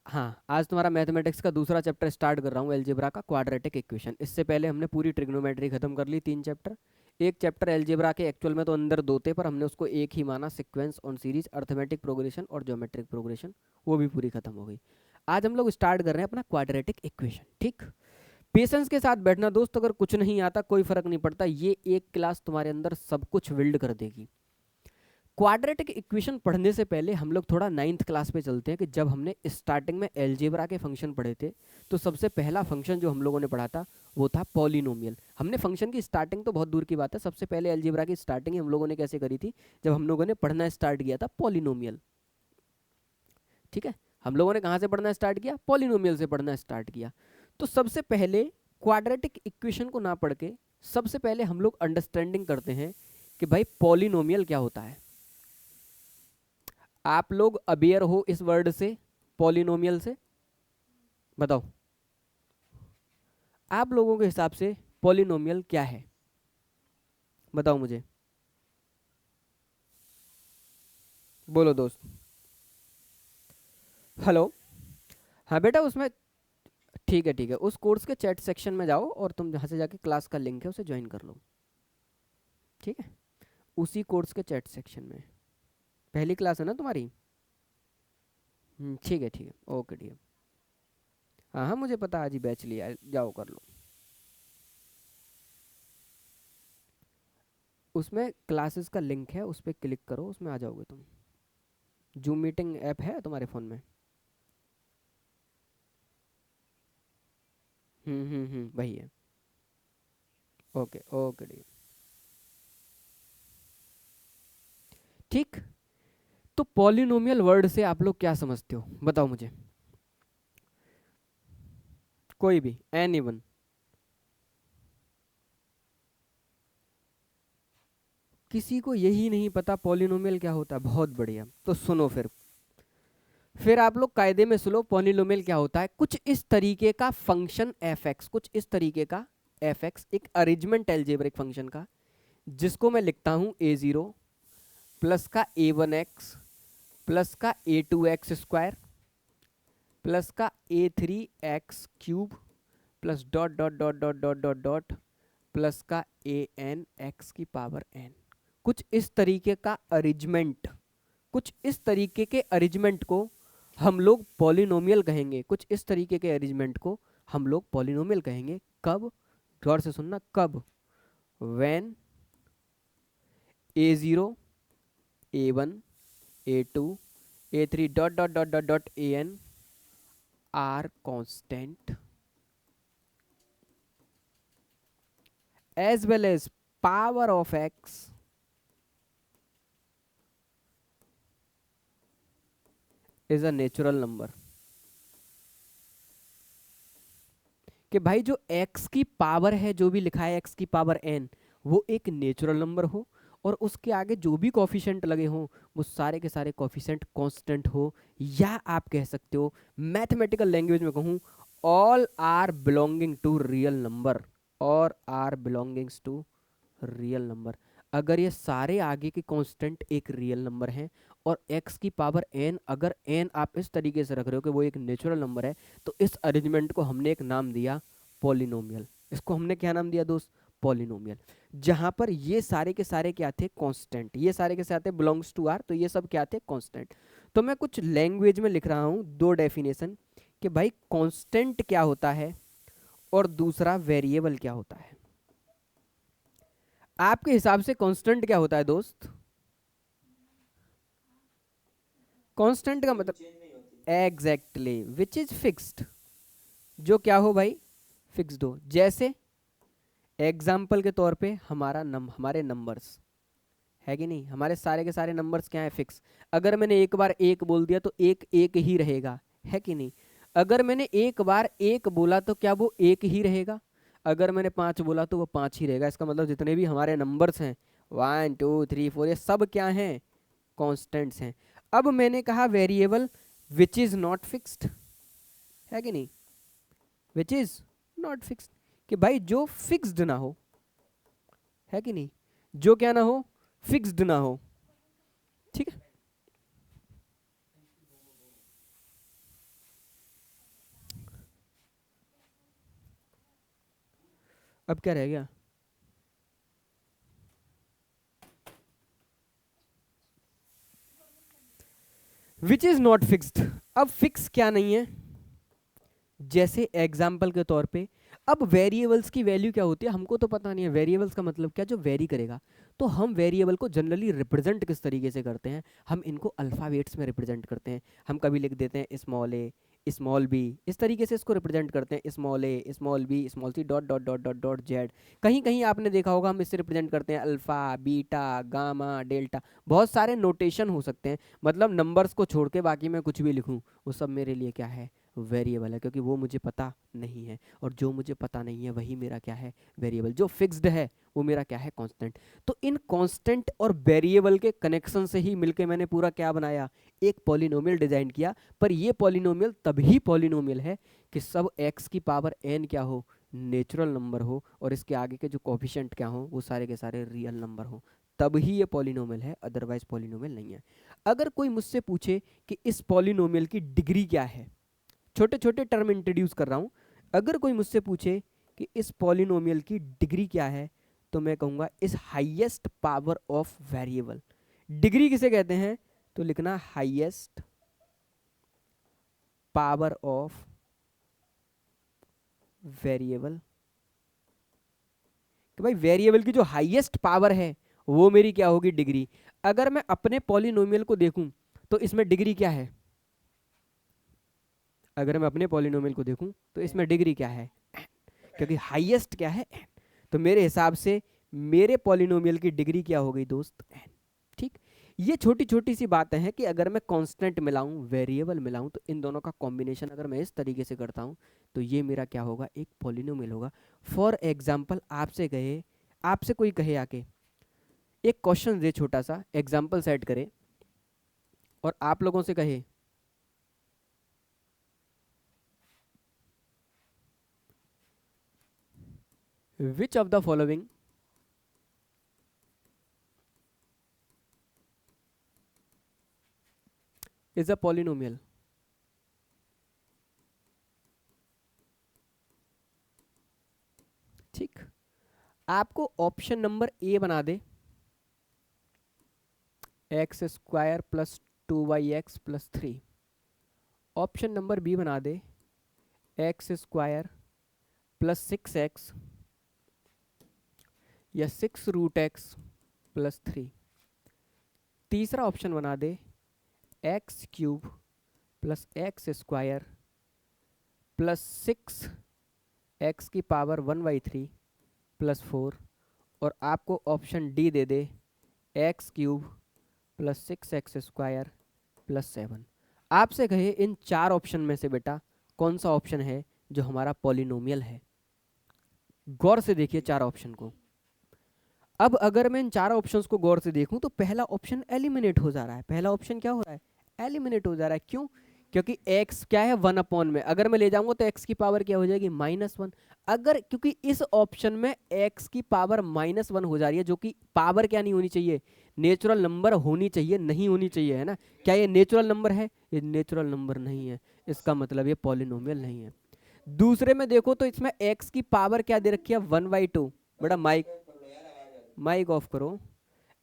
हाँ, आज तुम्हारा मैथमेटिक्स का दूसरा चैप्टर स्टार्ट कर रहा हूँ, एलजेब्रा का क्वाड्रेटिक इक्वेशन। इससे पहले हमने पूरी ट्रिग्नोमेट्री खत्म कर ली, 3 चैप्टर। एक चैप्टर एलजेब्रा के एक्चुअल में तो अंदर 2 थे, पर हमने उसको एक ही माना, sequence on series, arithmetic progression और ज्योमेट्रिक प्रोग्रेशन, वो भी पूरी खत्म हो गई। आज हम लोग स्टार्ट कर रहे हैं अपना क्वाड्रेटिक इक्वेशन। ठीक, पेशेंस के साथ बैठना दोस्त, अगर कुछ नहीं आता कोई फर्क नहीं पड़ता, ये एक क्लास तुम्हारे अंदर सब कुछ बिल्ड कर देगी। क्वाड्रेटिक इक्वेशन पढ़ने से पहले हम लोग थोड़ा 9th क्लास पे चलते हैं कि जब हमने स्टार्टिंग में एलजेब्रा के फंक्शन पढ़े थे, तो सबसे पहला फंक्शन जो हम लोगों ने पढ़ा था वो था पॉलिनोमियल। हमने फंक्शन की स्टार्टिंग तो बहुत दूर की बात है, सबसे पहले एलजेब्रा की स्टार्टिंग हम लोगों ने कैसे करी थी, जब हम लोगों ने पढ़ना स्टार्ट किया था पॉलिनोमियल। ठीक है, हम लोगों ने कहाँ से पढ़ना स्टार्ट किया, पॉलिनोमियल से पढ़ना स्टार्ट किया। तो सबसे पहले क्वाड्रेटिक इक्वेशन को ना पढ़ के सबसे पहले हम लोग अंडरस्टैंडिंग करते हैं कि भाई पॉलिनोमियल क्या होता है। आप लोग अवेयर हो इस वर्ड से, पॉलिनोमियल से? बताओ, आप लोगों के हिसाब से पॉलिनोमियल क्या है, बताओ मुझे, बोलो दोस्त। हेलो, हाँ बेटा उसमें, ठीक है, उस कोर्स के चैट सेक्शन में जाओ और तुम जहाँ से जाके क्लास का लिंक है उसे ज्वाइन कर लो। ठीक है, उसी कोर्स के चैट सेक्शन में, पहली क्लास है ना तुम्हारी? ठीक है, ओके ठीक है। हाँ हाँ मुझे पता, आज ही बैच लिया है, जाओ कर लो। उसमें क्लासेस का लिंक है, उस पर क्लिक करो, उसमें आ जाओगे तुम। जूम मीटिंग ऐप है तुम्हारे फ़ोन में? वही है। ओके ओके ठीक। तो पॉलिनोमियल वर्ड से आप लोग क्या समझते हो, बताओ मुझे, कोई भी, एनीवन। किसी को यही नहीं पता पॉलिनोमियल क्या होता है? बहुत बढ़िया, तो सुनो फिर आप लोग कायदे में सुनो, पॉलिनोमियल क्या होता है। कुछ इस तरीके का फंक्शन एफ एक्स, कुछ इस तरीके का एफ एक्स, एक अरेंजमेंट एल्जेब्रिक फंक्शन का, जिसको मैं लिखता हूं ए जीरो प्लस का ए वन एक्स प्लस का a two x square plus का a three x cube plus dot dot dot dot dot dot dot plus का ए एन एक्स की पावर एन। कुछ इस तरीके का अरेंजमेंट, कुछ इस तरीके के अरेंजमेंट को हम लोग पॉलिनोमियल कहेंगे। कुछ इस तरीके के अरेंजमेंट को हम लोग पॉलिनोमियल कहेंगे। कब? गौर से सुनना, कब? When a zero, a one, a two, a three dot dot dot dot dot a n are constant as well as power of x is a natural number। कि भाई जो x की पावर है, जो भी लिखा है x की पावर n, वो एक नेचुरल नंबर हो, और उसके आगे जो भी कॉफिशेंट लगे हों वो सारे के सारे कॉफिशेंट कांस्टेंट हो। या आप कह सकते हो, मैथमेटिकल लैंग्वेज में कहूँ, all are belonging to real number, और are belongings to real number. अगर ये सारे आगे के कांस्टेंट एक रियल नंबर हैं, और x की पावर n, अगर n आप इस तरीके से रख रहे हो कि वो एक नेचुरल नंबर है, तो इस अरेंजमेंट को हमने एक नाम दिया पॉलिनोमियल। इसको हमने क्या नाम दिया दोस्त? पॉलिनोमियल। जहां पर ये सारे के सारे क्या थे? कांस्टेंट। ये सारे के सारे बिलोंग्स टू आर, तो ये सब क्या थे? कांस्टेंट। तो मैं कुछ लैंग्वेज में लिख रहा हूं दो डेफिनेशन, कि भाई कांस्टेंट क्या होता है और दूसरा वेरिएबल क्या होता है। आपके हिसाब से कांस्टेंट क्या होता है दोस्त? कांस्टेंट का मतलब एग्जैक्टली विच इज फिक्स्ड, जो क्या हो भाई? फिक्स्ड हो। जैसे एग्जाम्पल के तौर पे हमारे नंबर्स है कि नहीं, हमारे सारे के सारे नंबर्स क्या है? फिक्स। अगर मैंने एक बार एक बोल दिया तो एक एक ही रहेगा, है कि नहीं? अगर मैंने एक बार एक बोला तो क्या वो एक ही रहेगा? अगर मैंने 5 बोला तो वो 5 ही रहेगा। इसका मतलब जितने भी हमारे नंबर्स हैं, 1 2 3 4, ये सब क्या हैं? कॉन्स्टेंट्स हैं। अब मैंने कहा variable which is not fixed, है कि नहीं? विच इज नॉट फिक्स्ड, कि भाई जो फिक्स्ड ना हो, है कि नहीं? जो क्या ना हो? फिक्स्ड ना हो। ठीक है, अब क्या रह गया, विच इज नॉट फिक्स्ड। अब फिक्स क्या नहीं है, जैसे एग्जाम्पल के तौर पे, अब वेरिएबल्स की वैल्यू क्या होती है हमको तो पता नहीं है, वेरिएबल्स का मतलब क्या, जो वेरी करेगा। तो हम वेरिएबल को जनरली रिप्रेजेंट किस तरीके से करते हैं, हम इनको अल्फाबेट्स में रिप्रेजेंट करते हैं। हम कभी लिख देते हैं स्मॉल ए, स्मॉल बी, इस तरीके से इसको रिप्रेजेंट करते हैं, small a, small b, small c, dot dot dot dot dot z. कहीं कहीं आपने देखा होगा हम इससे रिप्रेजेंट करते हैं अल्फा, बीटा, गामा, डेल्टा। बहुत सारे नोटेशन हो सकते हैं, मतलब नंबर्स को छोड़ के बाकी मैं कुछ भी लिखूं वो सब मेरे लिए क्या है, वेरिएबल है, क्योंकि वो मुझे पता नहीं है, और जो मुझे पता नहीं है वही मेरा क्या है, वेरिएबल। जो फिक्स्ड है वो मेरा क्या है, कांस्टेंट। तो इन कांस्टेंट और वेरिएबल के कनेक्शन से ही मिलके मैंने पूरा क्या बनाया, एक पॉलिनोमियल डिजाइन किया। पर ये पॉलिनोमियल तभी पॉलिनोमियल है कि सब x की पावर n क्या हो, नेचुरल नंबर हो, और इसके आगे के जो कोफिशिएंट क्या हो वो सारे के सारे रियल नंबर हो, तब ही ये पॉलिनोमियल है, अदरवाइज पॉलिनोमियल नहीं है। अगर कोई मुझसे पूछे कि इस पॉलिनोमियल की डिग्री क्या है, छोटे छोटे टर्म इंट्रोड्यूस कर रहा हूं, अगर कोई मुझसे पूछे कि इस पॉलिनोमियल की डिग्री क्या है, तो मैं कहूंगा इस highest power of variable. Degree किसे कहते हैं, तो लिखना हाईएस्ट पावर ऑफ वेरिएबल, कि भाई वेरिएबल की जो हाईएस्ट पावर है वो मेरी क्या होगी, डिग्री। अगर मैं अपने पॉलिनोमियल को देखूं तो इसमें डिग्री क्या है, अगर मैं अपने पॉलिनोमियल को देखूं तो इसमें डिग्री क्या है, क्योंकि हाईएस्ट क्या है n। तो मेरे हिसाब से मेरे पॉलिनोमियल की डिग्री क्या हो गई दोस्त, n। ठीक, ये छोटी छोटी सी बातें हैं कि अगर मैं कांस्टेंट मिलाऊं, वेरिएबल मिलाऊं, तो इन दोनों का कॉम्बिनेशन अगर मैं इस तरीके से करता हूं तो ये मेरा क्या होगा, एक पॉलिनोमियल होगा। फॉर एग्जाम्पल आपसे कोई कहे आके, एक क्वेश्चन दे छोटा सा एग्जाम्पल सेट करे, और आप लोगों से कहे which of the following is a polynomial. ठीक, आपको ऑप्शन नंबर ए बना दे x square plus 2y(x plus 3), option number b बना दे एक्स स्क्वायर प्लस 6x या 6√x प्लस 3, तीसरा ऑप्शन बना दे x³ plus x square plus 6x की पावर 1/3 प्लस 4, और आपको ऑप्शन डी दे दे x³ plus 6x square plus 7। आपसे कहे इन चार ऑप्शन में से बेटा कौन सा ऑप्शन है जो हमारा पॉलिनोमियल है। गौर से देखिए चार ऑप्शन को। अब अगर मैं इन चार ऑप्शंस को गौर से देखूं तो पहला ऑप्शन एलिमिनेट हो जा रहा है, पहला ऑप्शन क्या हो रहा है, एलिमिनेट हो जा रहा है। क्यों, क्योंकि x क्या है 1/, में अगर मैं ले जाऊंगा तो x की पावर क्या हो जाएगी, -1। अगर क्योंकि इस ऑप्शन में x की पावर -1 हो जा रही है, जो कि पावर क्या नहीं होनी चाहिए, नेचुरल नंबर होनी चाहिए, नहीं होनी चाहिए, है ना। क्या ये नेचुरल नंबर है, ये नेचुरल नंबर नहीं है, इसका मतलब ये पॉलिनोमियल नहीं है। दूसरे में देखो तो इसमें x की पावर क्या दे रखी है, 1/2। बड़ा माइक ऑफ करो।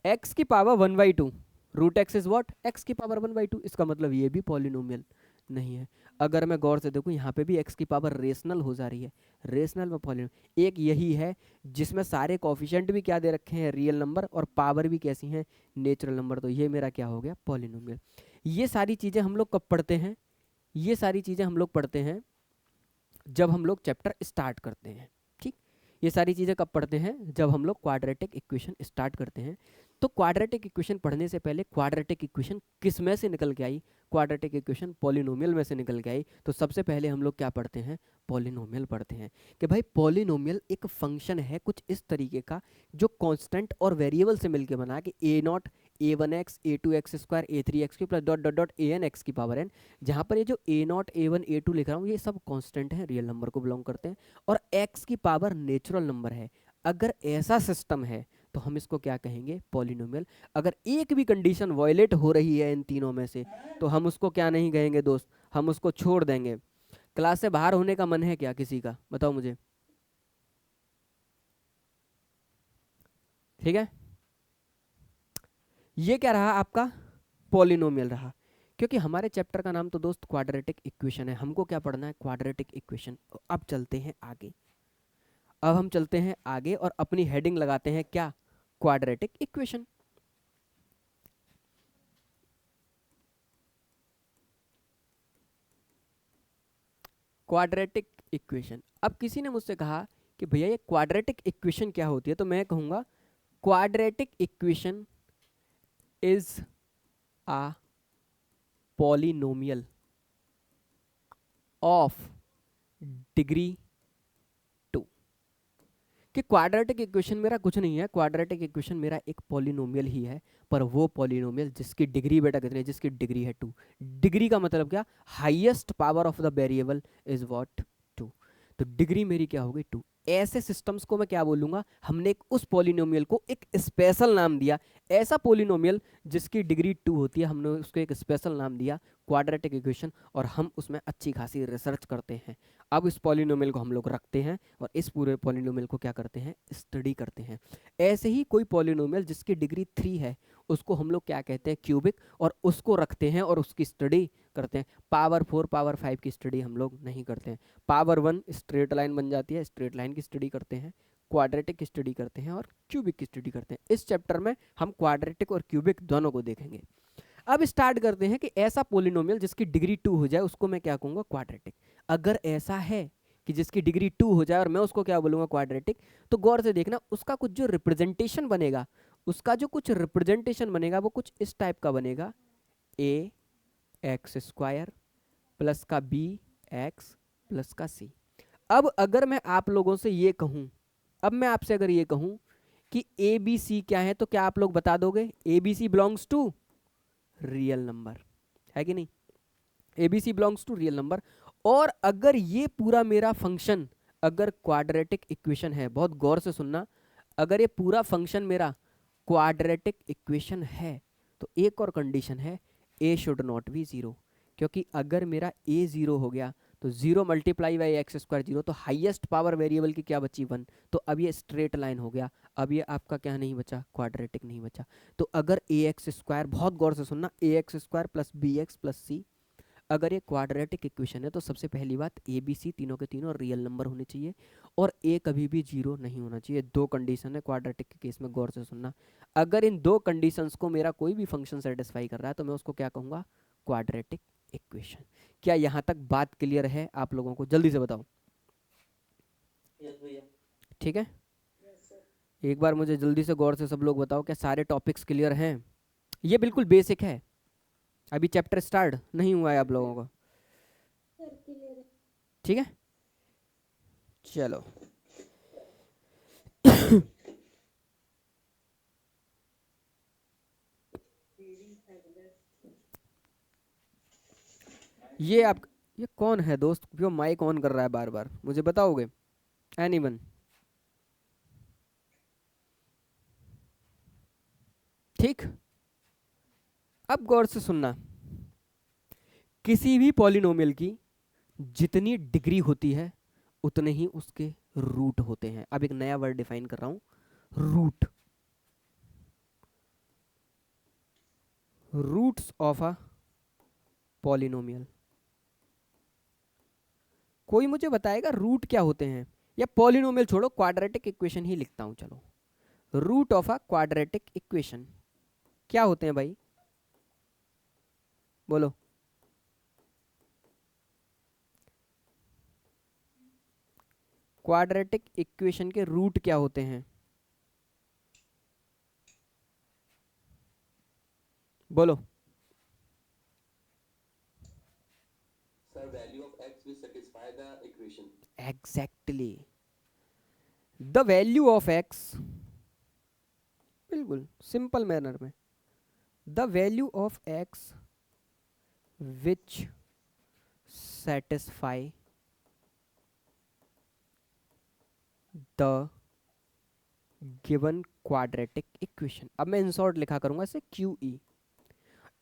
x की power 1/2, root x is what, x की पावर 1/2, इसका मतलब ये भी पॉलिनोमियल नहीं है। अगर मैं गौर से देखूं यहाँ पे भी x की पावर रेशनल हो जा रही है, रेशनल में पॉलिनोमियल एक यही है जिसमें सारे कोफिशिएंट भी क्या दे रखे हैं, रियल नंबर, और पावर भी कैसी हैं, नेचुरल नंबर। तो ये मेरा क्या हो गया, पॉलिनोमियल। ये सारी चीज़ें हम लोग कब पढ़ते हैं, ये सारी चीज़ें हम लोग पढ़ते हैं जब हम लोग चैप्टर स्टार्ट करते हैं। ठीक, ये सारी चीज़ें कब पढ़ते हैं, जब हम लोग क्वाड्रेटिक इक्वेशन स्टार्ट करते हैं। तो क्वाड्रेटिक इक्वेशन पढ़ने से पहले क्वाड्रेटिक इक्वेशन किस में से निकल के आई, क्वाड्रेटिक इक्वेशन पॉलिनोमियल में से निकल के आई। तो सबसे पहले हम लोग क्या पढ़ते हैं, पॉलिनोमियल पढ़ते हैं कि भाई पॉलिनोमियल एक फंक्शन है कुछ इस तरीके का जो कांस्टेंट और वेरिएबल से मिलके बना कि a0 a1x a2x square a3x plus dot dot dot an(x की पावर n), जहाँ पर ये जो a0 a1 a2 लिख रहा हूँ ये सब कांस्टेंट है, रियल नंबर को बिलोंग करते हैं, और x की पावर नेचुरल नंबर है। अगर ऐसा सिस्टम है तो हम इसको क्या कहेंगे, पॉलिनोमियल। अगर एक भी कंडीशन वायलेट हो रही है इन तीनों में से तो हम उसको क्या नहीं कहेंगे दोस्त, हम उसको छोड़ देंगे। क्लास से बाहर होने का मन है क्या किसी का, बताओ मुझे। ठीक है, ये क्या रहा आपका पॉलिनोमियल रहा, क्योंकि हमारे चैप्टर का नाम तो दोस्त क्वाड्रेटिक इक्वेशन है, हमको क्या पढ़ना है, क्वाड्रेटिक इक्वेशन। अब चलते हैं आगे, अब हम चलते हैं आगे और अपनी हेडिंग लगाते हैं क्या, क्वाड्रेटिक इक्वेशन। Quadratic equation. अब किसी ने मुझसे कहा कि भैया ये क्वाड्रेटिक इक्वेशन क्या होती है, तो मैं कहूंगा quadratic equation is a polynomial of degree 2। कि क्वाड्रेटिक इक्वेशन मेरा कुछ नहीं है, क्वाड्रेटिक इक्वेशन मेरा एक पॉलिनोमियल ही है, पर वो पॉलिनोमियल जिसकी डिग्री बेटा कितनी है, जिसकी डिग्री है 2। डिग्री का मतलब क्या, highest power of the variable is what, 2। तो डिग्री मेरी क्या होगी, 2। ऐसे सिस्टम्स को मैं क्या बोलूंगा, हमने एक उस पॉलिनोमियल को एक स्पेशल नाम दिया, ऐसा पॉलिनोमियल जिसकी डिग्री 2 होती है, हमने उसको एक स्पेशल नाम दिया क्वाड्रेटिक इक्वेशन, और हम उसमें अच्छी खासी रिसर्च करते हैं। अब इस पॉलिनोमियल को हम लोग रखते हैं और इस पूरे पॉलिनोमियल को क्या करते हैं, स्टडी करते हैं। ऐसे ही कोई पॉलिनोमियल जिसकी डिग्री 3 है उसको हम लोग क्या कहते हैं, क्यूबिक, और उसको रखते हैं और उसकी स्टडी करते हैं। पावर 4 पावर 5 की स्टडी हम लोग नहीं करते हैं। पावर 1 स्ट्रेट लाइन बन जाती है, स्ट्रेट लाइन की स्टडी करते हैं, क्वाड्रेटिक की स्टडी करते हैं और क्यूबिक की स्टडी करते हैं। इस चैप्टर में हम क्वाड्रेटिक और क्यूबिक दोनों को देखेंगे। अब स्टार्ट करते हैं कि ऐसा पोलिनोमियल जिसकी डिग्री 2 हो जाए उसको मैं क्या कहूंगा, क्वाड्रेटिक। अगर ऐसा है कि जिसकी डिग्री 2 हो जाए और मैं उसको क्या बोलूंगा, क्वाड्रेटिक, तो गौर से देखना उसका कुछ जो रिप्रेजेंटेशन बनेगा, उसका जो कुछ रिप्रेजेंटेशन बनेगा वो कुछ इस टाइप का बनेगा, ए एक्स स्क्वायर प्लस का बी एक्स प्लस का सी। अब अगर मैं आप लोगों से ये कहूं, अब मैं आपसे अगर ये कहूं कि ए बी सी क्या है, तो क्या आप लोग बता दोगे, A B C belongs to real number, है कि नहीं, ABC belongs to real number. और अगर ये पूरा मेरा फंक्शन अगर क्वाड्रेटिक इक्वेशन है, बहुत गौर से सुनना, अगर ये पूरा फंक्शन मेरा क्वाड्रेटिक इक्वेशन है तो एक और कंडीशन है, ए शुड नॉट बी 0, क्योंकि अगर मेरा ए 0 हो गया तो 0 मल्टीप्लाई बाई एक्स स्क्वायर 0, तो हाईएस्ट पावर वेरिएबल की क्या बची, 1। तो अब ये स्ट्रेट लाइन हो गया, अब ये आपका क्या नहीं बचा, क्वाड्रेटिक नहीं बचा। तो अगर ए एक्स स्क्वायर, बहुत गौर से सुनना, a x square plus b x plus c, अगर ये क्वाड्रेटिक इक्वेशन है तो सबसे पहली बात, ए बी सी तीनों के तीनों रियल नंबर होने चाहिए और ए कभी भी 0 नहीं होना चाहिए। दो कंडीशन है क्वाड्रेटिक के केस में, गौर से सुनना। अगर इन दो कंडीशंस को मेरा कोई भी फंक्शन सेटिस्फाई कर रहा है तो मैं उसको क्या कहूँगा, क्वाड्रेटिक इक्वेशन। क्या यहाँ तक बात क्लियर है आप लोगों को, जल्दी से बताओ। ठीक है, एक बार मुझे जल्दी से गौर से सब लोग बताओ, क्या सारे टॉपिक्स क्लियर हैं। ये बिल्कुल बेसिक है, अभी चैप्टर स्टार्ट नहीं हुआ है आप लोगों का, ठीक है। चलो ये कौन है दोस्त जो माइक ऑन कर रहा है बार बार, मुझे बताओगे, एनीवन? ठीक, अब गौर से सुनना, किसी भी पॉलिनोमियल की जितनी डिग्री होती है उतने ही उसके रूट होते हैं। अब एक नया वर्ड डिफाइन कर रहा हूं, root. Roots of a polynomial. कोई मुझे बताएगा रूट क्या होते हैं, या पॉलिनोमियल छोड़ो, क्वाड्रेटिक इक्वेशन ही लिखता हूं, चलो। Root of a quadratic equation क्या होते हैं भाई, बोलो। क्वाड्रेटिक इक्वेशन के रूट क्या होते हैं, बोलो। Sir, value of x will satisfy the equation. Exactly, the value of x, बिल्कुल सिंपल मैनर में, the value of x which satisfy the given quadratic equation. अब मैं इंसॉर्ट लिखा करूंगा इसे क्यू ई,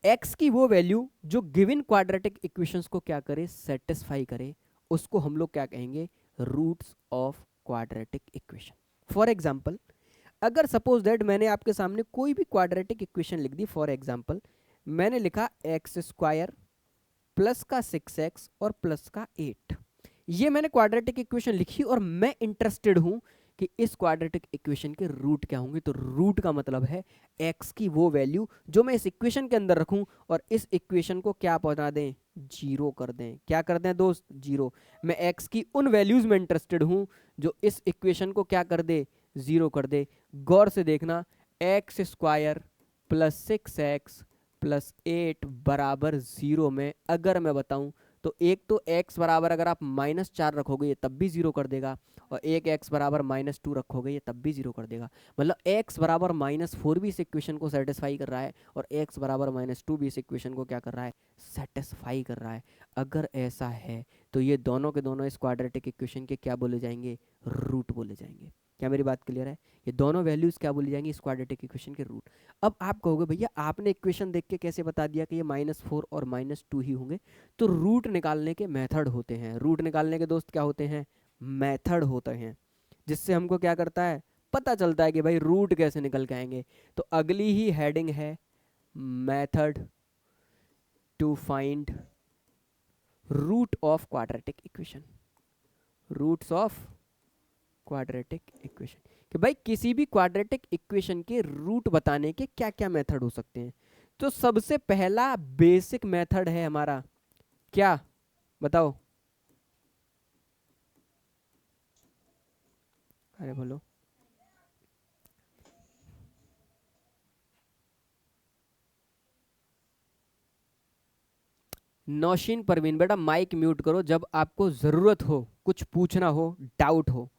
एक्स की वो वैल्यू जो गिवन क्वाड्रेटिक इक्वेशंस को क्या करे, सेटिस्फाई करे, उसको हम लोग क्या कहेंगे, roots of quadratic equation. For example, अगर सपोज दैट मैंने आपके सामने कोई भी क्वाड्रेटिक इक्वेशन लिख दी, फॉर एग्जांपल मैंने लिखा एक्स स्क्वायर प्लस का 6x और प्लस का 8, ये मैंने क्वाड्रेटिक इक्वेशन लिखी और मैं इंटरेस्टेड हूं कि इस क्वाड्रेटिक इक्वेशन के रूट क्या होंगे। तो रूट का मतलब है x की वो वैल्यू जो मैं इस इक्वेशन के अंदर रखूं और इस इक्वेशन को क्या पहुंचा दें, जीरो कर दें। क्या कर दें दोस्त, जीरो। मैं x की उन वैल्यूज में इंटरेस्टेड हूं जो इस इक्वेशन को क्या कर दे, जीरो कर दे। गौर से देखना, x square plus 6x plus 8 बराबर जीरो में अगर मैं बताऊं तो एक तो x बराबर अगर आप -4 रखोगे ये तब भी जीरो कर देगा, और एक x बराबर -2 रखोगे ये तब भी जीरो कर देगा। मतलब x बराबर -4 भी इस इक्वेशन को सेटिस्फाई कर रहा है और x बराबर -2 भी इस इक्वेशन को क्या कर रहा है, सेटिस्फाई कर रहा है। अगर ऐसा है तो ये दोनों के दोनों इस क्वाड्रेटिक इक्वेशन के क्या बोले जाएंगे, रूट बोले जाएंगे। क्या मेरी बात क्लियर है? ये दोनों वैल्यूज क्या बोली जाएंगी, इस क्वाड्रेटिक इक्वेशन के रूट। अब आप कहोगे भैया आपने इक्वेशन देख के कैसे बता दिया कि ये -4 और -2 ही होंगे? तो रूट निकालने के मेथड होते हैं। रूट निकालने के दोस्त क्या होते हैं, मेथड होते हैं, जिससे हमको क्या करता है, पता चलता है कि भाई रूट कैसे निकल के आएंगे। तो अगली ही हेडिंग है method to find root of quadratic equation. Roots of quadratic equation, कि भाई किसी भी क्वाड्रेटिक इक्वेशन के रूट बताने के क्या क्या मेथड हो सकते हैं। तो सबसे पहला बेसिक मेथड है हमारा, क्या बताओ, अरे बोलो। नौशीन परवीन, बेटा माइक म्यूट करो जब आपको जरूरत हो, कुछ पूछना हो, डाउट हो,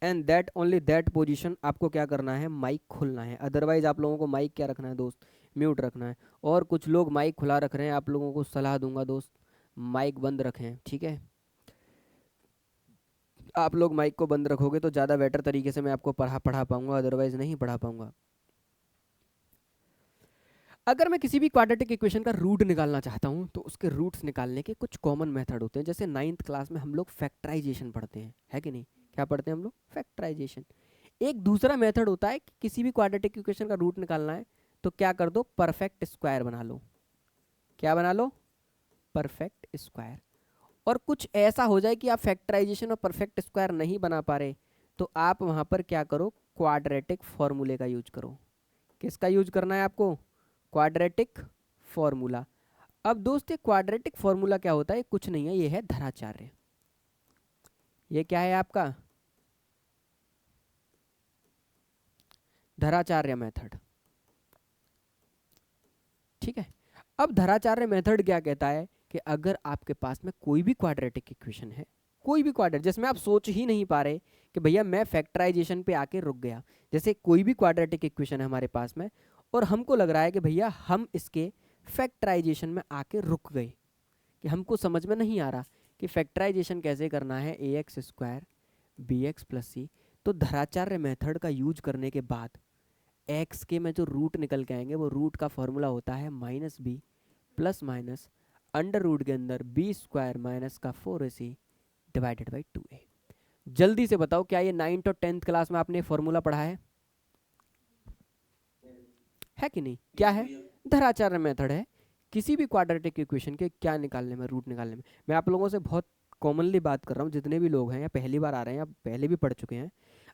and that only that position आपको क्या करना है, माइक खोलना है। अदरवाइज आप लोगों को माइक क्या रखना है दोस्त, म्यूट रखना है। और कुछ लोग माइक खुला रख रहे हैं, आप लोगों को सलाह दूंगा दोस्त माइक बंद रखें, ठीक है। आप लोग माइक को बंद रखोगे तो ज़्यादा बेटर तरीके से मैं आपको पढ़ा पाऊंगा, अदरवाइज नहीं पढ़ा पाऊंगा। अगर मैं किसी भी क्वाड्रेटिक इक्वेशन का रूट निकालना चाहता हूं तो उसके रूट्स निकालने के कुछ कॉमन मेथड होते हैं। जैसे 9th क्लास में हम लोग फैक्टराइजेशन पढ़ते हैं, है कि नहीं? क्या पढ़ते हैं हम लोग, फैक्टराइजेशन। एक दूसरा मेथड होता है कि किसी भी क्वाड्रेटिक इक्वेशन का रूट निकालना है तो क्या कर दो, परफेक्ट स्क्वायर बना लो। क्या बना लो, परफेक्ट स्क्वायर। और कुछ ऐसा हो जाए कि आप फैक्टराइजेशन और परफेक्ट स्क्वायर नहीं बना पा रहे तो आप वहां पर क्या करो, क्वाड्रेटिक फॉर्मूले का यूज करो। किसका यूज करना है आपको, क्वाड्रेटिक फॉर्मूला। अब दोस्त ये क्वाड्रेटिक फॉर्मूला क्या होता है, कुछ नहीं है, ये है धराचार्य। ये क्या है आपका, धराचार्य मेथड, ठीक है। अब धराचार्य मेथड क्या कहता है कि अगर आपके पास में कोई भी क्वाड्रेटिक इक्वेशन है, कोई भी क्वाड्रेटिक जिसमें आप सोच ही नहीं पा रहे कि भैया मैं फैक्टराइजेशन पे आके रुक गया, जैसे कोई भी क्वाड्रेटिक इक्वेशन है हमारे पास में और हमको लग रहा है कि भैया हम इसके फैक्टराइजेशन में आके रुक गए, कि हमको समझ में नहीं आ रहा कि फैक्टराइजेशन कैसे करना है, a x square b x plus c. तो धराचार्य मेथड का यूज करने के बाद एक्स के में जो रूट निकल के आएंगे वो रूट का फॉर्मूला होता है -b plus minus under root के अंदर बी स्क्वायर माइनस का 4ac डिवाइडेड बाई 2a। जल्दी से बताओ क्या ये 9th और 10th क्लास में आपने फॉर्मूला पढ़ा है कि नहीं? क्या है, धराचार्य मेथड है किसी भी क्वाड्रेटिक इक्वेशन के क्या निकालने में, रूट निकालने में। मैं आप लोगों से बहुत कॉमनली बात कर रहा हूँ, जितने भी लोग हैं या पहली बार आ रहे हैं या पहले भी पढ़ चुके हैं,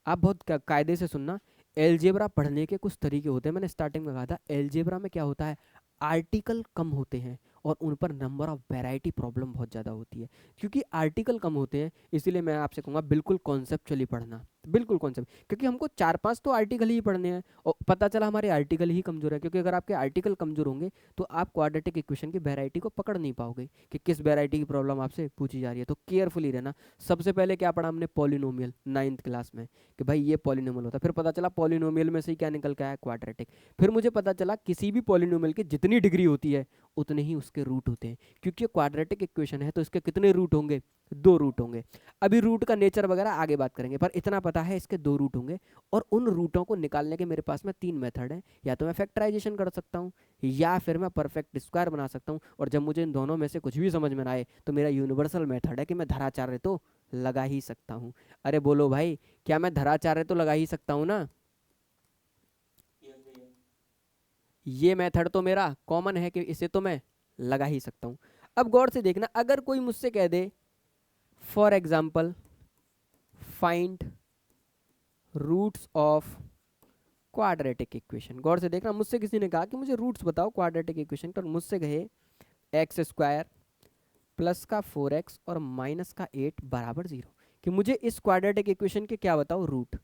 आप बहुत कायदे से सुनना। एलजेब्रा पढ़ने के कुछ तरीके होते हैं, मैंने स्टार्टिंग में कहा था एलजेब्रा में क्या होता है, आर्टिकल कम होते हैं और उन पर नंबर ऑफ वैरायटी प्रॉब्लम बहुत ज़्यादा होती है। क्योंकि आर्टिकल कम होते हैं इसीलिए मैं आपसे कहूँगा बिल्कुल कॉन्सेप्चुअली पढ़ना, बिल्कुल कॉन्सेप्ट, क्योंकि हमको 4-5 तो आर्टिकल ही पढ़ने हैं और पता चला हमारे आर्टिकल ही कमजोर है। क्योंकि अगर आपके आर्टिकल कमजोर होंगे तो आप क्वाड्रेटिक इक्वेशन की वैरायटी को पकड़ नहीं पाओगे कि किस वैरायटी की प्रॉब्लम आपसे पूछी जा रही है। तो केयरफुली रहना। सबसे पहले क्या पढ़ा हमने, पॉलिनोमियल 9th क्लास में, कि भाई ये पॉलिनोमियल होता है। फिर पता चला पॉलिनोमियल में से ही क्या निकल के आया, क्वाड्रेटिक। फिर मुझे पता चला किसी भी पॉलिनोमियल की जितनी डिग्री होती है उतने ही उसके रूट होते हैं। क्योंकि क्वाड्रेटिक इक्वेशन है तो इसके कितने रूट होंगे, 2 रूट होंगे। अभी रूट का नेचर वगैरह आगे बात करेंगे, पर इतना पता है इसके 2 रूट होंगे। और उन रूटों को निकालने के मेरे पास में 3 मेथड हैं, या तो मैं फैक्टराइजेशन कर सकता हूँ या फिर मैं परफेक्ट स्क्वायर बना सकता हूँ। और जब मुझे इन दोनों में से कुछ भी समझ में ना आए तो मेरा यूनिवर्सल मेथड है कि मैं धराचार्य तो लगा ही सकता हूँ। अरे बोलो भाई, क्या मैं धराचार्य तो लगा ही सकता हूँ ना? ये मेथड तो मेरा कॉमन है कि इसे तो मैं लगा ही सकता हूँ। अब गौर से देखना, अगर कोई मुझसे कह दे for example find roots of quadratic equation, गौर से देखना, मुझसे किसी ने कहा कि मुझे रूट्स बताओ क्वाड्रेटिक इक्वेशन का, मुझसे कहे एक्स स्क्वायर प्लस का 4x और माइनस का 8 बराबर 0, कि मुझे इस क्वाड्रेटिक इक्वेशन के क्या बताओ रूट।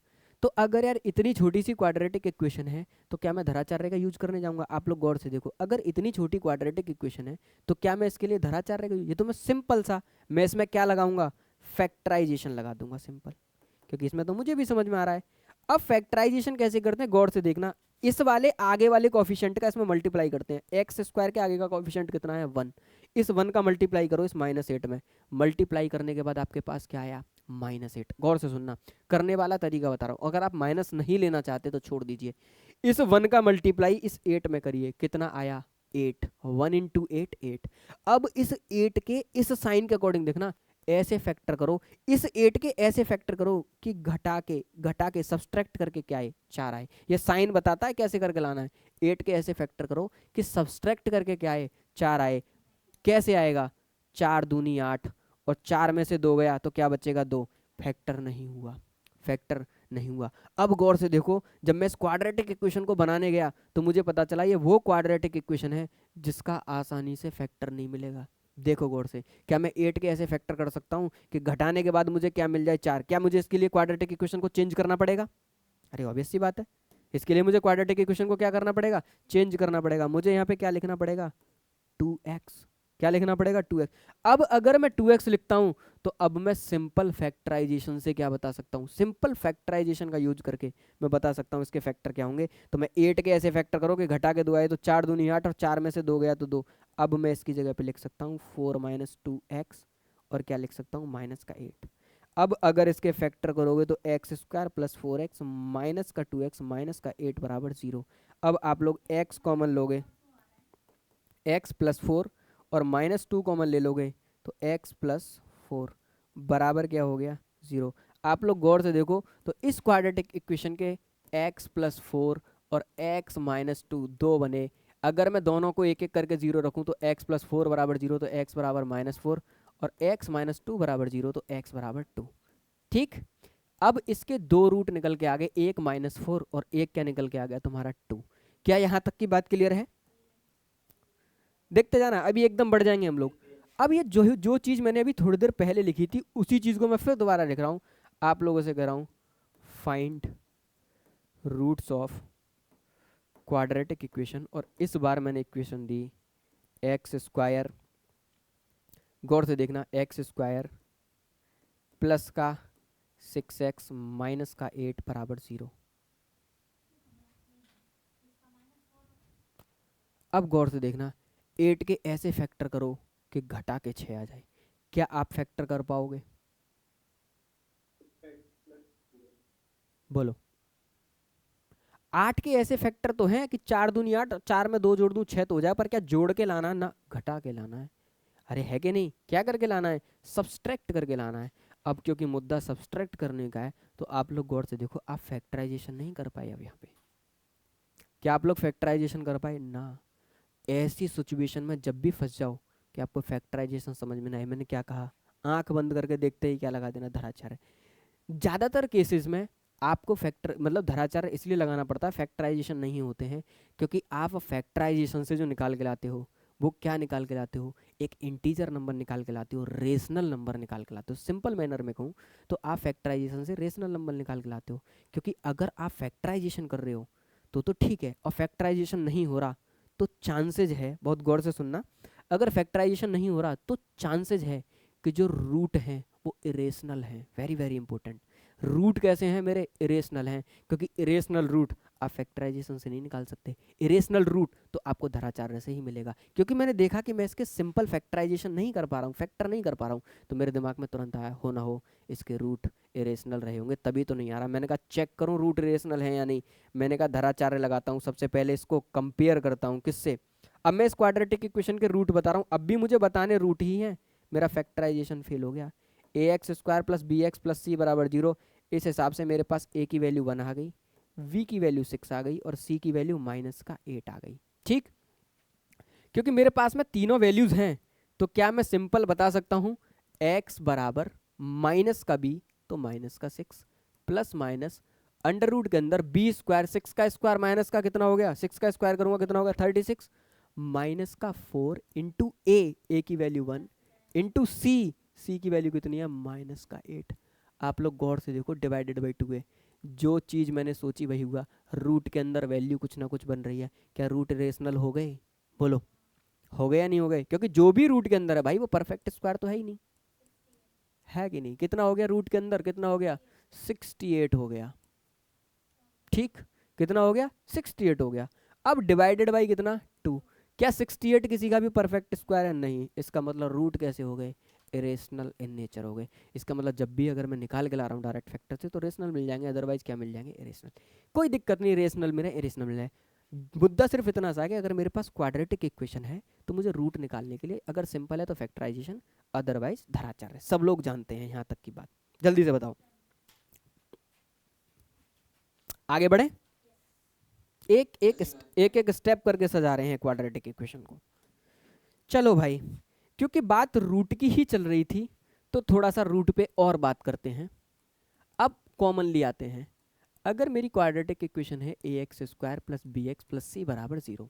तो अगर यार इतनी छोटी सी क्वाड्रेटिक इक्वेशन है तो क्या मैं धराचार्य का यूज करने जाऊंगा? आप लोग गौर से देखो, अगर इतनी छोटी क्वाड्रेटिक इक्वेशन है तो क्या मैं इसके लिए धराचार्य का, ये तो मैं सिंपल सा, मैं इसमें क्या लगाऊंगा, फैक्टराइजेशन लगा दूंगा सिंपल, क्योंकि इसमें तो मुझे भी समझ में आ रहा है। अब फैक्टराइजेशन कैसे करते हैं, गौर से देखना, इस वाले आगे वाले कोफिशिएंट का इसमें मल्टीप्लाई करते हैं। एक्स स्क्वायर के आगे का कोफिशिएंट कितना है 1, इस 1 का मल्टीप्लाई करो इस -8 में, मल्टीप्लाई करने के बाद आपके पास क्या आया -8। गौर से सुनना, करने वाला तरीका बता रहा हूं, अगर आप माइनस नहीं लेना चाहते तो छोड़ दीजिए। इस 1 का मल्टीप्लाई इस 8 में करिए, कितना आया 8, 1 इंटू 8 8। अब इस 8 के इस साइन के अकॉर्डिंग देखना, ऐसे फैक्टर करो, इस 8 के ऐसे फैक्टर करो कि घटा के सब्सट्रैक्ट करके क्या आए 4 आए। ये साइन बताता है कैसे करके लाना है। 8 के ऐसे फैक्टर करो कि सब्सट्रैक्ट करके क्या आए 4 आए। कैसे आएगा, 4 दूनी 8 और 4 में से 2 गया तो क्या बचेगा 2, फैक्टर नहीं हुआ, फैक्टर नहीं हुआ। अब गौर से देखो, जब मैं इस क्वाड्रेटिक इक्वेशन को बनाने गया तो मुझे पता चला ये वो क्वाड्रेटिक इक्वेशन है जिसका आसानी से फैक्टर नहीं मिलेगा। देखो गौर से, क्या मैं 8 के ऐसे फैक्टर कर सकता हूँ कि घटाने के बाद मुझे क्या मिल जाए 4? क्या मुझे इसके लिए क्वाड्रेटिक इक्वेशन को चेंज करना पड़ेगा? अरे ऑब्वियस सी बात है, इसके लिए मुझे क्वाड्रेटिक इक्वेशन को क्या करना पड़ेगा, चेंज करना पड़ेगा। मुझे यहाँ पे क्या लिखना पड़ेगा 2x, क्या लिखना पड़ेगा 2x। अब अगर मैं 2x लिखता हूं तो अब मैं सिंपल फैक्टराइजेशन से क्या बता सकता हूं, सिंपल फैक्टराइजेशन का यूज करके मैं बता सकता हूं इसके फैक्टर क्या होंगे। तो मैं 8 के ऐसे फैक्टर करो कि घटा के 2 आए तो 4 दूनी 8 और 4 में से 2 गया तो 2। अब मैं इसकी जगह पे लिख सकता हूँ 4 माइनस 2x और क्या लिख सकता हूँ माइनस का 8। अब अगर इसके फैक्टर करोगे तो x square plus 4x minus का 2x माइनस का 8 बराबर 0। अब आप लोग x कॉमन लोगे, x प्लस 4 और -2 कॉमन ले लोगे तो x प्लस 4 बराबर क्या हो गया 0। आप लोग गौर से देखो तो इस क्वाड्रेटिक इक्वेशन के x प्लस 4 और x माइनस 2 दो बने। अगर मैं दोनों को एक एक करके 0 रखूं तो x प्लस 4 बराबर 0 तो x बराबर -4 और x माइनस 2 बराबर 0 तो x बराबर 2। ठीक, अब इसके दो रूट निकल के आ गए, एक -4 और एक क्या निकल के आ गया तुम्हारा 2। क्या यहां तक की बात क्लियर है? देखते जाना, अभी एकदम बढ़ जाएंगे हम लोग। अब ये जो जो चीज़ मैंने अभी थोड़ी देर पहले लिखी थी उसी चीज़ को मैं फिर दोबारा लिख रहा हूँ, आप लोगों से कह रहा हूँ find roots of quadratic equation. और इस बार मैंने इक्वेशन दी एक्स स्क्वायर, गौर से देखना, एक्स स्क्वायर प्लस का 6x माइनस का 8 बराबर 0। अब गौर से देखना, 8 के ऐसे फैक्टर करो कि घटा के 6 आ जाए। क्या आप फैक्टर कर पाओगे? बोलो। 8 के ऐसे फैक्टर तो हैं कि 4 दूनी 8, 4 में 2 जोड़ दूं 6 तो हो जाए, पर क्या जोड़ के लाना ना घटा के लाना है? अरे है कि नहीं, क्या करके लाना है, सब्सट्रैक्ट करके लाना है। अब क्योंकि मुद्दा सब्सट्रैक्ट करने का है तो आप लोग गौर से देखो, आप फैक्टराइजेशन नहीं कर पाए। अब यहाँ पे क्या आप लोग फैक्टराइजेशन कर पाए ना? ऐसी सिचुएशन में जब भी फंस जाओ कि आपको फैक्टराइजेशन समझ में ना आए, मैंने क्या कहा, आंख बंद करके देखते ही क्या लगा देना धराचार्य। ज़्यादातर केसेस में आपको फैक्टर मतलब धराचार्य इसलिए लगाना पड़ता है, फैक्टराइजेशन नहीं होते हैं, क्योंकि आप फैक्टराइजेशन से जो निकाल के लाते हो वो क्या निकाल के लाते हो, एक इंटीजर नंबर निकाल के लाते हो, रेशनल नंबर निकाल के लाते हो। सिंपल मैनर में कहूँ तो आप फैक्टराइजेशन से रेशनल नंबर निकाल के लाते हो, क्योंकि अगर आप फैक्टराइजेशन कर रहे हो तो ठीक है, और फैक्टराइजेशन नहीं हो रहा तो चांसेज है, बहुत गौर से सुनना, अगर फैक्टराइजेशन नहीं हो रहा तो चांसेज है कि जो रूट हैं वो इरेशनल हैं। वेरी वेरी इंपॉर्टेंट, रूट कैसे हैं मेरे, इरेशनल हैं, क्योंकि इरेशनल रूट आप फैक्टराइजेशन से नहीं निकाल सकते। इरेशनल रूट तो आपको धराचार्य से ही मिलेगा, क्योंकि मैंने देखा कि मैं इसके सिंपल फैक्टराइजेशन नहीं कर पा रहा हूँ, फैक्टर नहीं कर पा रहा हूँ, तो मेरे दिमाग में तुरंत आया हो ना हो इसके रूट इरेशनल रहे होंगे, तभी तो नहीं आ रहा। मैंने कहा चेक करूँ रूट इरेशनल है या नहीं, मैंने कहा धराचार्य लगाता हूँ, सबसे पहले इसको कंपेयर करता हूँ किससे। अब मैं इस क्वाड्रेटिक इक्वेशन के रूट बता रहा हूँ, अब भी मुझे बताने रूट ही हैं, मेरा फैक्टराइजेशन फेल हो गया। A x square plus b x plus c बराबर 0, इस हिसाब से मेरे पास ए की वैल्यू 1 आ गई, वी की वैल्यू 6 आ गई और सी की वैल्यू -8 आ गई। ठीक, क्योंकि मेरे पास में तीनों वैल्यूज हैं, तो क्या मैं सिंपल बता सकता हूं x बराबर माइनस का b तो माइनस का 6 प्लस माइनस अंडर रूट के अंदर b स्क्वायर, 6 का स्क्वायर माइनस का कितना हो गया, 6 का स्क्वायर करूंगा कितना होगा 36 माइनस का 4 इंटू ए की वैल्यू 1 इंटू सी की वैल्यू कितनी है माइनस का 8। आप लोग गौर से देखो, डिवाइडेड बाई 2 है, जो चीज मैंने सोची वही हुआ। रूट के अंदर वैल्यू कुछ ना कुछ बन रही है, क्या रूट रेशनल हो गए, बोलो हो गए या नहीं हो गए? क्योंकि जो भी रूट के अंदर है भाई वो परफेक्ट स्क्वायर तो है ही नहीं, है कि नहीं? कितना हो गया रूट के अंदर, कितना हो गया 68 हो गया। ठीक, कितना हो गया 68 हो गया। अब डिवाइडेड बाई कितना 2, क्या 68 किसी का भी परफेक्ट स्क्वायर है? नहीं। इसका मतलब रूट कैसे हो गए, इरेशनल इन नेचर हो गए। इसका मतलब जब भी अगर मैं निकाल के ला रहा हूँ डायरेक्ट फैक्टर से तो रेशनल मिल जाएंगे, अदरवाइज क्या मिल जाएंगे, इरेशनल। कोई दिक्कत नहीं, रेशनल मिले इरेशनल मिले, मुद्दा सिर्फ इतना सा है कि अगर मेरे पास क्वाड्रेटिक इक्वेशन है तो मुझे रूट निकालने के लिए अगर सिंपल है तो फैक्टराइजेशन, अदरवाइज धराचार है। सब लोग जानते हैं यहाँ तक की बात, जल्दी से बताओ आगे बढ़े। एक स्टेप करके सजा रहे हैं क्वाड्रेटिक इक्वेशन को। चलो भाई, क्योंकि बात रूट की ही चल रही थी तो थोड़ा सा रूट पे और बात करते हैं। अब कॉमनली आते हैं, अगर मेरी क्वाड्रेटिक इक्वेशन है a x square plus b x plus c बराबर 0,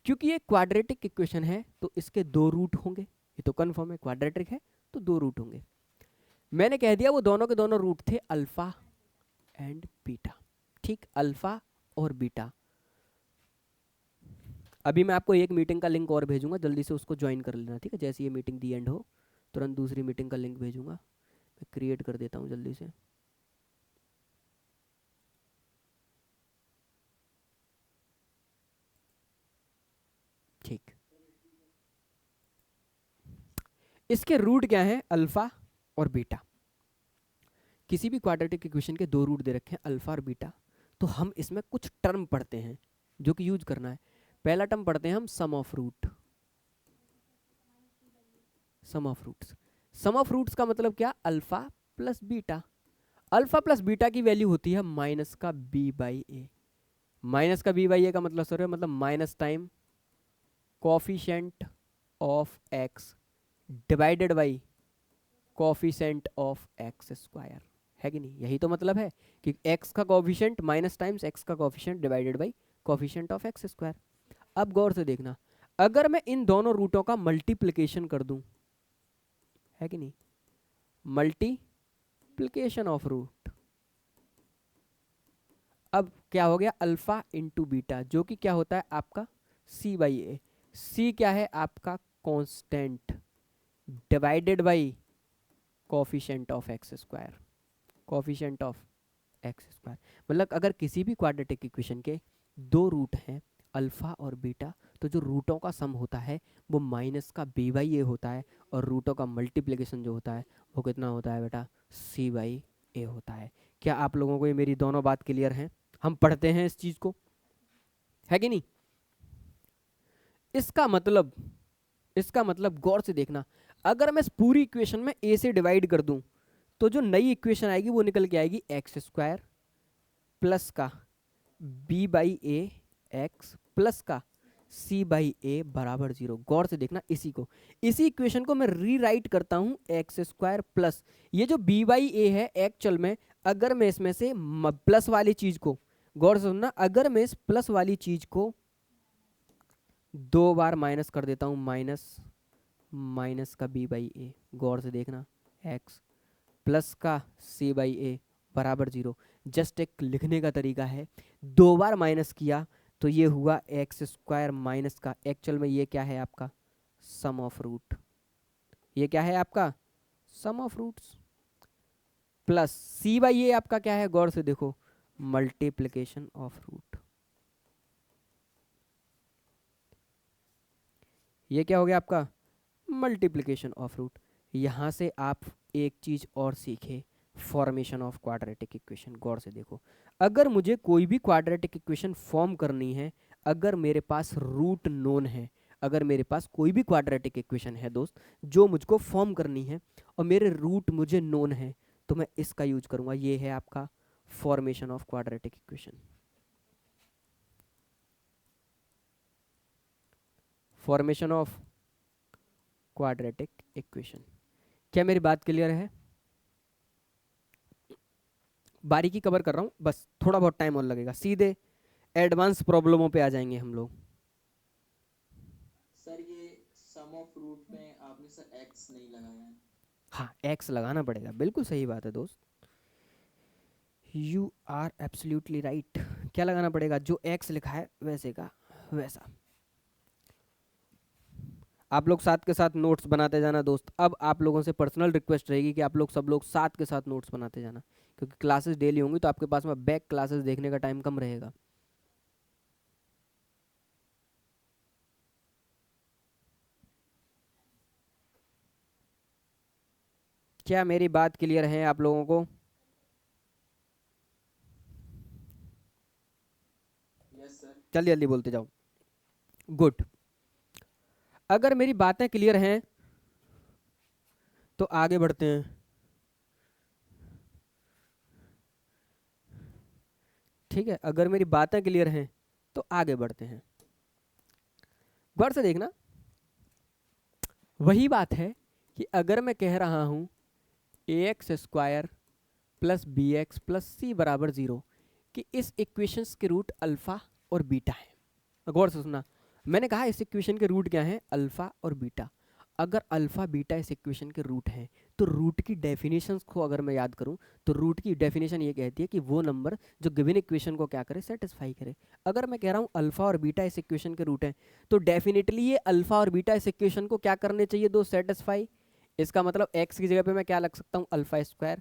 क्योंकि ये क्वाड्रेटिक इक्वेशन है तो इसके दो रूट होंगे, ये तो कन्फर्म है, क्वाड्रेटिक है तो दो रूट होंगे। मैंने कह दिया वो दोनों के दोनों रूट थे अल्फा एंड बीटा। ठीक, अल्फा और बीटा। अभी मैं आपको एक मीटिंग का लिंक और भेजूंगा, जल्दी से उसको ज्वाइन कर लेना, ठीक है? जैसे ये मीटिंग दी एंड हो तुरंत दूसरी मीटिंग का लिंक भेजूंगा, मैं क्रिएट कर देता हूँ जल्दी से। ठीक, इसके रूट क्या है अल्फा और बीटा। किसी भी क्वाड्रेटिक इक्वेशन के दो रूट दे रखे हैं अल्फा और बीटा, तो हम इसमें कुछ टर्म पढ़ते हैं जो कि यूज करना है। पहला टर्म पढ़ते हैं हम sum of root. Sum of roots, sum of roots का मतलब क्या, alpha plus beta. Alpha plus beta की वैल्यू होती है माइनस का बी बाई ए। माइनस का बी बाई ए का मतलब सर मतलब minus time coefficient of x divided by coefficient of x square, है कि नहीं? यही तो मतलब है कि एक्स का कोफिशिएंट माइनस टाइम्स एक्स का coefficient divided by coefficient of x square. अब गौर से देखना, अगर मैं इन दोनों रूटों का मल्टीप्लिकेशन कर दूं, है कि नहीं, मल्टीप्लिकेशन ऑफ रूट, अब क्या हो गया अल्फा इंटू बीटा, जो कि क्या होता है आपका सी बाई ए। सी क्या है आपका constant divided by coefficient of x square, coefficient of x square. मतलब अगर किसी भी क्वाड्रेटिक इक्वेशन के दो रूट हैं अल्फा और बीटा, तो जो रूटों का सम होता है वो माइनस का बी बाई ए होता है, और रूटों का मल्टीप्लिकेशन जो होता है वो कितना होता है बेटा, सी बाई ए होता है। क्या आप लोगों को ये मेरी दोनों बात क्लियर हैं? हम पढ़ते हैं इस चीज को, है कि नहीं? इसका मतलब, इसका मतलब गौर से देखना, अगर मैं इस पूरी इक्वेशन में ए से डिवाइड कर दूं तो जो नई इक्वेशन आएगी वो निकल के आएगी एक्स स्क्वायर प्लस का B by A x plus का सी बाई ए बराबर 0। गौर से देखना, इसी इक्वेशन को मैं रीराइट करता हूं एक्स स्क्वायर प्लस, ये जो बी बाई ए है एक्चुअल में, अगर मैं इसमें से प्लस वाली चीज को, गौर से सुनना, अगर मैं इस प्लस वाली चीज को दो बार माइनस कर देता हूं, माइनस माइनस का बी बाई ए, गौर से देखना, एक्स प्लस का सी बाई ए बराबर 0, जस्ट एक लिखने का तरीका है। दो बार माइनस किया तो ये हुआ एक्स स्क्वायर माइनस का, एक्चुअल में ये क्या है आपका सम ऑफ रूट, ये क्या है आपका sum of roots, plus c by a आपका क्या है, गौर से देखो, मल्टीप्लिकेशन ऑफ रूट। ये क्या हो गया आपका मल्टीप्लिकेशन ऑफ रूट। यहां से आप एक चीज और सीखे, फॉर्मेशन ऑफ क्वाड्रेटिक इक्वेशन। गौर से देखो, अगर मुझे कोई भी क्वाड्रेटिक इक्वेशन फॉर्म करनी है, अगर मेरे पास रूट नोन है, अगर मेरे पास कोई भी क्वाड्रेटिक इक्वेशन है दोस्त जो मुझको फॉर्म करनी है और मेरे रूट मुझे नोन है, तो मैं इसका यूज करूंगा। ये है आपका formation of quadratic equation. Formation of quadratic equation. क्या मेरी बात क्लियर है? बारीकी कवर कर रहा हूँ, बस थोड़ा बहुत टाइम और लगेगा, सीधे एडवांस प्रॉब्लमों पे आ जाएंगे हम लोग। सर ये सम ऑफ रूट में आपने सर एक्स नहीं लगाया है। हाँ, एक्स लगाना पड़ेगा, बिल्कुल सही बात है दोस्त, यू आर एब्सोल्युटली राइट। क्या लगाना पड़ेगा? जो एक्स लिखा है वैसे का वैसा। आप लोग साथ के साथ नोट्स बनाते जाना दोस्त। अब आप लोगों से पर्सनल रिक्वेस्ट रहेगी कि आप लोग सब लोग साथ के साथ नोट्स बनाते जाना, क्योंकि क्लासेस डेली होंगी तो आपके पास में बैक क्लासेस देखने का टाइम कम रहेगा। क्या मेरी बात क्लियर है आप लोगों को? Yes sir. जल्दी जल्दी बोलते जाओ। गुड। अगर मेरी बातें क्लियर हैं तो आगे बढ़ते हैं। ठीक है, अगर मेरी बातें क्लियर हैं तो आगे बढ़ते हैं। गौर से देखना, वही बात है कि अगर मैं कह रहा हूं ax square plus b x plus c बराबर 0 कि इस इक्वेशंस के रूट अल्फा और बीटा है। गौर से सुनना, मैंने कहा इस इक्वेशन के रूट क्या है? अल्फा और बीटा। अगर अल्फा बीटा इस इक्वेशन के रूट हैं तो रूट की डेफिनेशंस को अगर मैं याद करूं तो रूट की डेफिनेशन ये कहती है कि वो नंबर जो गिवन इक्वेशन को क्या करे? सेटिस्फाई करे। अगर मैं कह रहा हूं अल्फा और बीटा इस इक्वेशन के रूट हैं तो डेफिनेटली ये अल्फा और बीटा इस इक्वेशन को क्या करने चाहिए? दो, सेटिस्फाई। इसका मतलब एक्स की जगह पे मैं क्या लग सकता हूँ? अल्फा स्क्वायर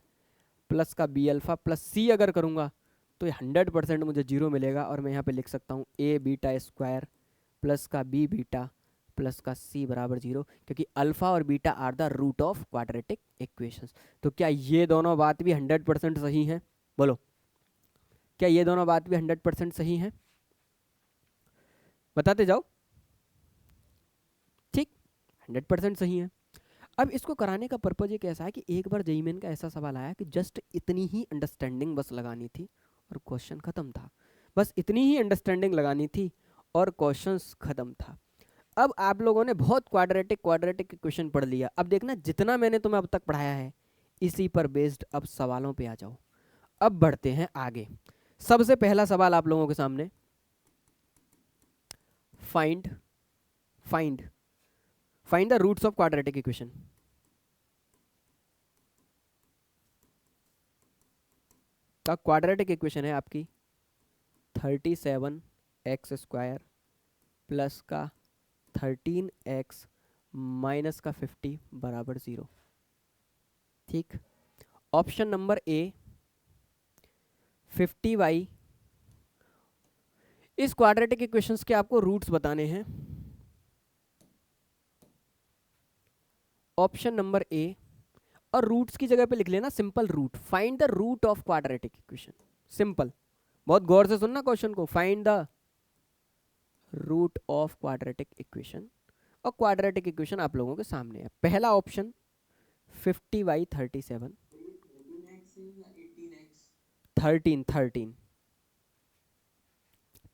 प्लस का बी अल्फा प्लस सी अगर करूँगा तो ये 100% मुझे 0 मिलेगा, और मैं यहाँ पे लिख सकता हूँ ए बीटा स्क्वायर प्लस का बी बीटा प्लस का सी बराबर 0, क्योंकि अल्फा और beta are the root of quadratic equations. तो क्या ये दोनों बात भी 100% सही हैं? बोलो, क्या ये दोनों बात भी 100% सही हैं? बताते जाओ। ठीक, 100% सही है। अब इसको कराने का पर्पज एक ऐसा है कि एक बार जेईई मेन का ऐसा सवाल आया कि जस्ट इतनी ही अंडरस्टैंडिंग बस लगानी थी और क्वेश्चन खत्म था। बस इतनी ही अंडरस्टैंडिंग लगानी थी और क्वेश्चन खत्म था। अब आप लोगों ने बहुत क्वाड्रेटिक इक्वेशन पढ़ लिया। अब देखना, जितना मैंने तुम्हें अब तक पढ़ाया है इसी पर बेस्ड अब सवालों पे आ जाओ। अब बढ़ते हैं आगे। सबसे पहला सवाल आप लोगों के सामने, find find find the roots of quadratic equation. का क्वाड्रेटिक इक्वेशन है आपकी 37x स्क्वायर प्लस का 13x माइनस का 50 बराबर 0। ठीक, ऑप्शन नंबर ए 50y। इस क्वाड्रेटिक इक्वेशंस के आपको रूट्स बताने हैं। ऑप्शन नंबर ए, और रूट्स की जगह पे लिख लेना simple root. Find the root of quadratic equation, simple. बहुत गौर से सुनना क्वेश्चन को। Find the root of quadratic equation, और क्वाड्रेटिक इक्वेशन आप लोगों के सामने है। पहला ऑप्शन 50y37, 13x या 18x?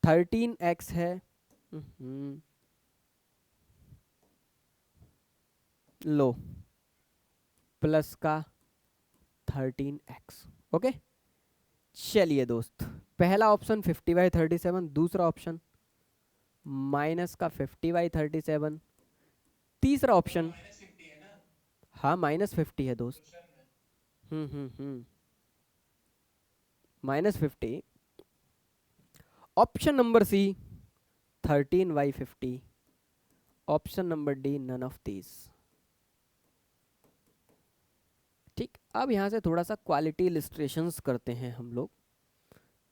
13x है। लो, प्लस का 13x। ओके, चलिए दोस्त, पहला ऑप्शन 50y37, दूसरा ऑप्शन माइनस का 50y37, तीसरा ऑप्शन, हाँ -50 है दोस्त। -50। Option number C 13y50, option number D none of these. ठीक, अब यहाँ से थोड़ा सा क्वालिटी इलिस्ट्रेशंस करते हैं हम लोग,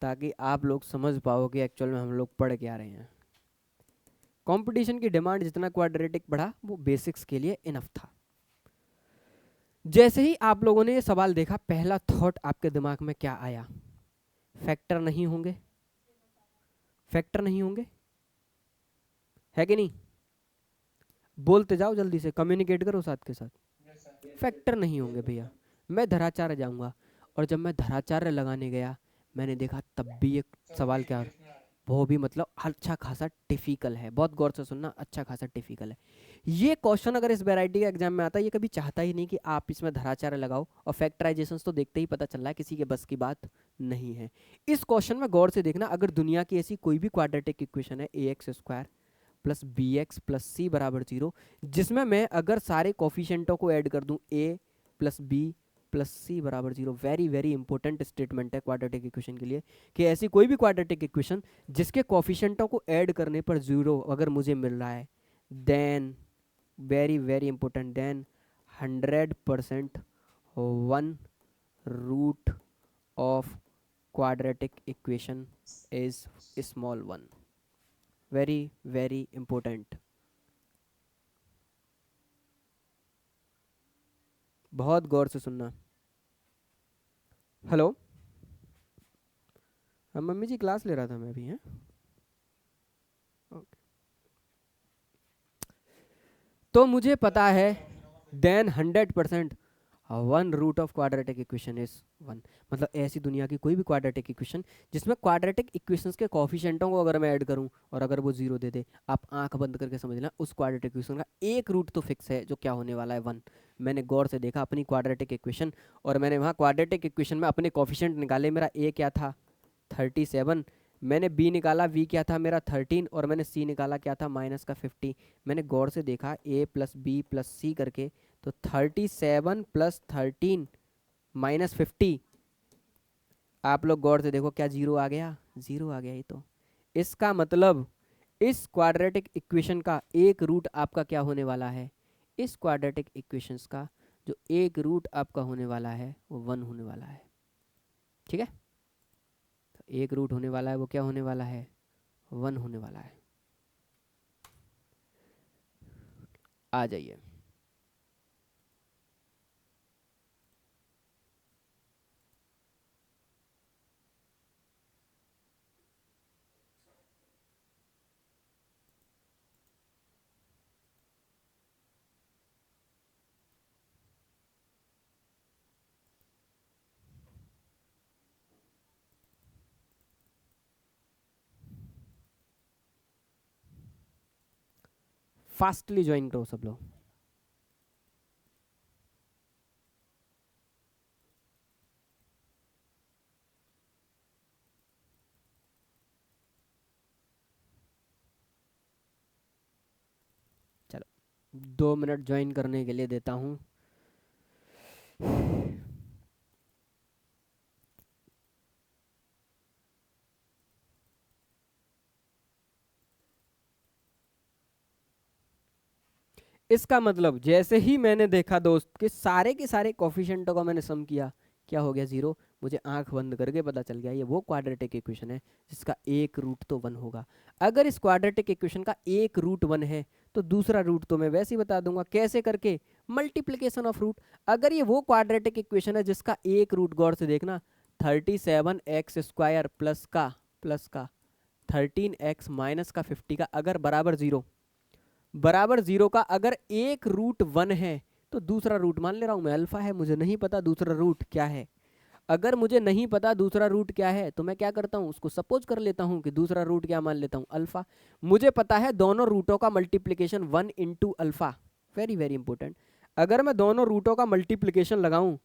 ताकि आप लोग समझ पाओ कि एक्चुअल में हम लोग पढ़ क्या रहे हैं। कंपटीशन की डिमांड जितना क्वाड्रेटिक बढ़ा वो बेसिक्स के लिए इनफ था। जैसे ही आप लोगों ने ये सवाल देखा, पहला थॉट आपके दिमाग में क्या आया? फैक्टर नहीं होंगे, फैक्टर नहीं होंगे, है कि नहीं? बोलते जाओ, जल्दी से कम्युनिकेट करो साथ के साथ। फैक्टर नहीं होंगे भैया। मैं धराचार्य जाऊंगा, और जब मैं धराचार्य लगाने गया मैंने देखा तब भी एक सवाल क्या, वो भी मतलब अच्छा खासा टिफिकल है, बहुत गौर से सुनना, अच्छा खासा टिफिकल है। ये क्वेश्चन अगर इस वैरायटी का एग्जाम में आता है, ये कभी चाहता ही नहीं कि आप इसमें धराचार लगाओ, और फैक्टराइजेशंस तो देखते ही पता चल रहा है किसी के बस की बात नहीं है। इस क्वेश्चन में गौर से देखना, अगर दुनिया की ऐसी कोई भी क्वाड्रेटिक इक्वेशन है ax² plus bx plus c बराबर 0, जिसमें मैं अगर सारे कोफिशिएंटों को ऐड कर दूं a plus b plus c बराबर 0, वेरी वेरी इंपॉर्टेंट स्टेटमेंट है क्वाड्रेटिक इक्वेशन के लिए, कि ऐसी कोई भी क्वाड्रेटिक इक्वेशन जिसके कोफिशिएंटों को ऐड करने पर 0 अगर मुझे मिल रहा है, then very very important, then 100% 1 root of quadratic equation is small 1। Very very important, बहुत गौर से सुनना। हेलो, हाँ मम्मी जी क्लास ले रहा था मैं अभी, हैं ओके। तो मुझे पता है then 100% 1 root of quadratic equation is 1। मतलब ऐसी दुनिया की कोई भी क्वाड्रेटिक इक्वेशन जिसमें क्वाड्रेटिक इक्वेशंस के कोफिशिएंटों को अगर मैं ऐड करूं और अगर वो 0 दे दे, आप आंख बंद करके समझ लेना उस क्वाड्रेटिक इक्वेशन का एक रूट तो फिक्स है, जो क्या होने वाला है 1। मैंने गौर से देखा अपनी क्वाड्रेटिक इक्वेशन, और मैंने वहाँ क्वाड्रेटिक इक्वेशन में अपने कोफिशिएंट निकाले। मेरा a क्या था 37, मैंने b निकाला, v क्या था मेरा 13, और मैंने c निकाला क्या था -50। मैंने गौर से देखा a plus b plus c करके, तो 37 प्लस 13 -50, आप लोग गौर से देखो क्या 0 आ गया, 0 आ गया। ये तो इसका मतलब इस क्वाड्रेटिक इक्वेशन का एक रूट आपका क्या होने वाला है, इस क्वाड्रेटिक इक्वेशंस का जो एक रूट आपका होने वाला है वो 1 होने वाला है। ठीक है, तो एक रूट होने वाला है वो क्या होने वाला है, 1 होने वाला है। आ जाइए, फास्टली ज्वाइन करो सब लोग। चलो 2 मिनट ज्वाइन करने के लिए देता हूँ। इसका मतलब जैसे ही मैंने देखा दोस्त कि सारे के सारे कोफिशिएंटों का मैंने सम किया, क्या हो गया 0, मुझे आंख बंद करके पता चल गया ये वो क्वाड्रेटिक इक्वेशन है जिसका एक रूट तो 1 होगा। अगर इस क्वाड्रेटिक इक्वेशन का एक रूट 1 है तो दूसरा रूट तो मैं वैसे ही बता दूंगा, कैसे करके, मल्टीप्लिकेशन ऑफ रूट। अगर ये वो क्वाड्रेटिक इक्वेशन है जिसका एक रूट, गौर से देखना, 37x² प्लस का 13x माइनस का 50 का अगर बराबर 0, बराबर 0 का अगर एक रूट 1 है तो दूसरा रूट मान ले रहा हूं मैं अल्फा है, मुझे नहीं पता दूसरा रूट क्या है। अगर मुझे नहीं पता दूसरा रूट क्या है तो मैं क्या करता हूं, उसको सपोज कर लेता हूं कि दूसरा रूट क्या मान लेता हूं, अल्फा। मुझे पता है दोनों रूटों का multiplication 1 into alpha, very very important. अगर मैं दोनों रूटों का मल्टीप्लिकेशन लगाऊं,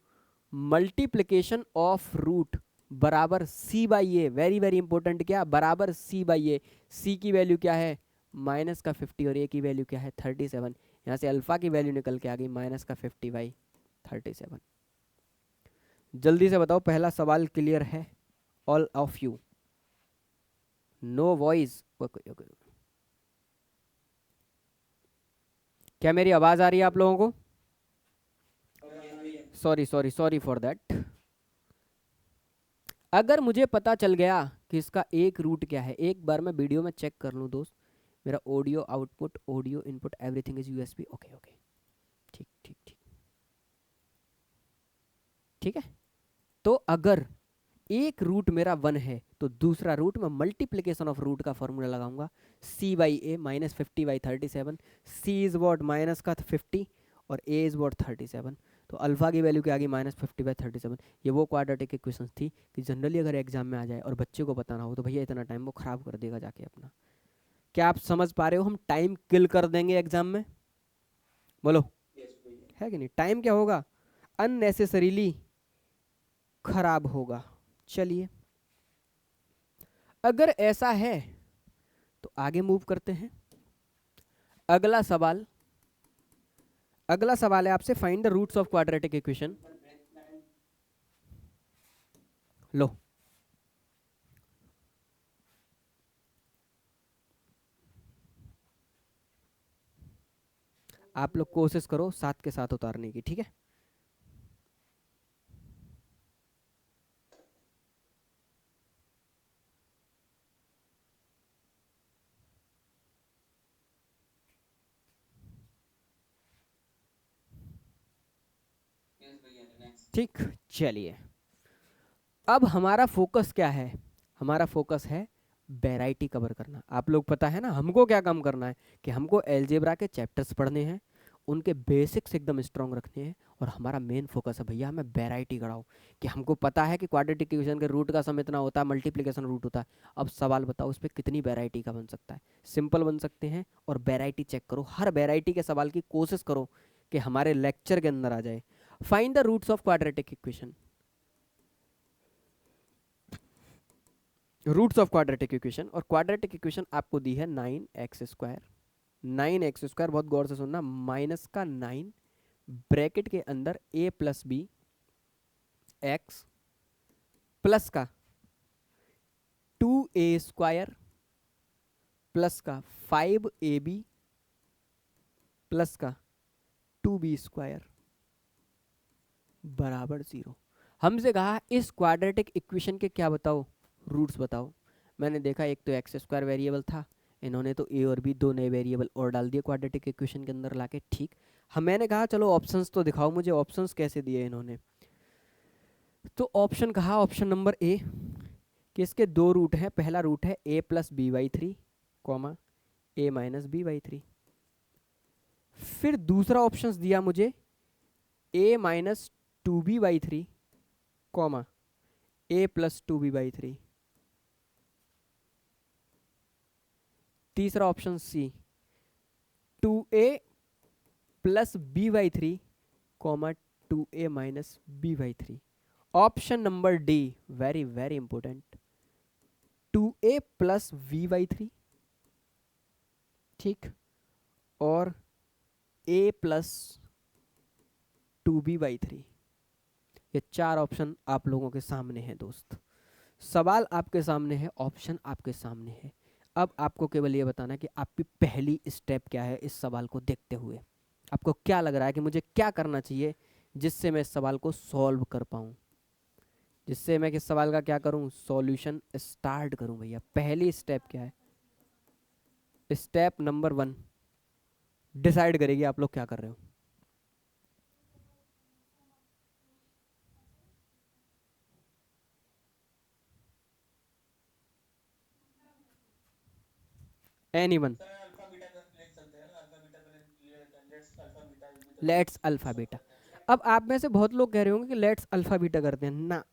मल्टीप्लिकेशन ऑफ रूट बराबर c by A, very very important, क्या बराबर c बाई ए। c की वैल्यू क्या है -50 और a की वैल्यू क्या है 37। यहाँ से अल्फा की वैल्यू निकल के आ गई -50/37। जल्दी से बताओ पहला सवाल क्लियर है all of you? No voice, क्या मेरी आवाज आ रही है आप लोगों को? Sorry sorry sorry for that. अगर मुझे पता चल गया कि इसका एक रूट क्या है, एक बार मैं वीडियो में चेक कर लूँ दोस्त, मेरा audio output, audio input, everything is USB, okay okay, ठीक ठीक ठीक ठीक है। तो अगर एक रूट मेरा 1 है तो दूसरा रूट मैं मल्टीप्लिकेशन ऑफ रूट का फॉर्मूला लगाऊंगा, c by A -50/37, c is what minus का 50 और a इज वॉट 37। तो अल्फा की वैल्यू क्या आ गई -50/37। ये वो क्वाड्रेटिक इक्वेशन थी कि जनरली अगर एग्जाम में आ जाए और बच्चे को पता ना हो तो भैया इतना टाइम वो खराब कर देगा जाके अपना। क्या आप समझ पा रहे हो, हम टाइम किल कर देंगे एग्जाम में, बोलो यस भैया। है कि नहीं। टाइम क्या होगा, अननेसेसरीली खराब होगा। चलिए अगर ऐसा है तो आगे मूव करते हैं। अगला सवाल है आपसे, find the roots of quadratic equation. लो आप लोग कोशिश करो साथ के साथ उतारने की, ठीक है। यस भैया नेक्स्ट। ठीक, चलिए अब हमारा फोकस क्या है, हमारा फोकस है वैरायटी कवर करना। आप लोग पता है ना हमको क्या काम करना है, कि हमको अलजेब्रा के चैप्टर्स पढ़ने हैं, उनके बेसिक्स एकदम स्ट्रांग रखने हैं, और हमारा मेन फोकस है भैया हमें वैरायटी कराओ। कि हमको पता है कि क्वाड्रेटिक इक्वेशन के रूट का सम इतना होता है, मल्टीप्लिकेशन रूट होता है। अब सवाल बताओ उस पर कितनी वैरायटी का बन सकता है। सिंपल बन सकते हैं, और वैरायटी चेक करो, हर वैरायटी के सवाल की कोशिश करो कि हमारे लेक्चर के अंदर आ जाए। Find the roots of quadratic equation. Roots of quadratic equation, और क्वाड्रेटिक इक्वेशन आपको दी है 9x²। 9x², बहुत गौर से सुनना, -9 ब्रैकेट के अंदर a + b x प्लस का 2a² प्लस का 5ab प्लस का 2b² बराबर 0। हमसे कहा इस क्वाड्रेटिक इक्वेशन के क्या बताओ, रूट्स बताओ। मैंने देखा एक तो x² वेरिएबल था, इन्होंने तो a और b दो नए वेरिएबल और डाल दिए क्वाड्रेटिक इक्वेशन के अंदर लाके। ठीक, हम मैंने कहा चलो ऑप्शंस तो दिखाओ मुझे, ऑप्शंस कैसे दिए इन्होंने। तो ऑप्शन कहा, ऑप्शन नंबर ए कि इसके दो रूट हैं। पहला रूट है a + b/3 comma a - b/3। फिर दूसरा ऑप्शन दिया मुझे a - 2b/3 comma a + 2b/3। तीसरा option C 2a + b/3 comma 2a - b/3। Option number D very very important, 2a + v/3, ठीक, और a + 2b/3। ये चार ऑप्शन आप लोगों के सामने हैं दोस्त। सवाल आपके सामने है, ऑप्शन आपके सामने है। अब आपको केवल ये बताना है कि आपकी पहली स्टेप क्या है इस सवाल को देखते हुए। आपको क्या लग रहा है कि मुझे क्या करना चाहिए जिससे मैं इस सवाल को सॉल्व कर पाऊँ, जिससे मैं किस सवाल का क्या करूँ, सॉल्यूशन स्टार्ट करूँ। भैया पहली स्टेप क्या है, स्टेप नंबर 1 डिसाइड करेगी आप लोग क्या कर रहे हो। एनीवन, सर अल्फा बीटा का ले चलते हैं ना, अल्फा बीटा का ले लेते हैं, let's alpha beta will be the let's roots alpha beta. करते हैं। अब आप में से बहुत लोग कह रहे होंगे कि लेट्स अल्फा बीटा करते हैं ना।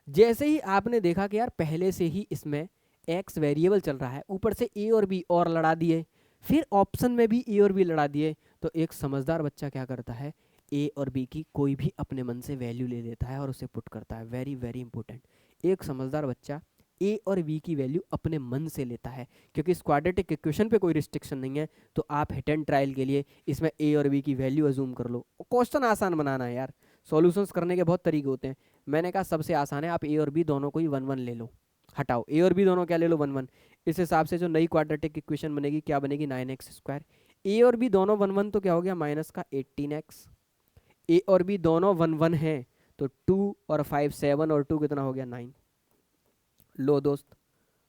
जैसे ही आपने देखा कि यार पहले से ही इसमें एक्स वेरिएबल चल रहा है, ऊपर से ए और बी और लड़ा दिए, फिर ऑप्शन में भी ए और बी लड़ा दिए, तो एक समझदार बच्चा क्या करता है, ए और बी की कोई भी अपने मन से वैल्यू ले लेता है और उसे पुट करता है। वेरी वेरी इंपॉर्टेंट, एक समझदार बच्चा ए और बी की वैल्यू अपने मन से लेता है, क्योंकि इस क्वाड्रेटिक इक्वेशन पे कोई रिस्ट्रिक्शन नहीं है। तो आप हिट एंड ट्रायल के लिए इसमें ए और बी की वैल्यू अजूम कर लो। क्वेश्चन आसान बनाना है यार, सॉल्यूशंस करने के बहुत तरीके होते हैं। मैंने कहा सबसे आसान है, आप ए और बी दोनों को ही 1 1 ले लो। हटाओ ए और बी दोनों क्या ले लो 1 1। इस हिसाब से जो नई क्वाड्रेटिक इक्वेशन बनेगी क्या बनेगी, 9x²। ए और बी दोनों 1 1 तो क्या हो गया माइनस का 18x। ए और बी दोनों 1 1 हैं तो 2 और 5 7 और 2 कितना हो गया 9। लो दोस्त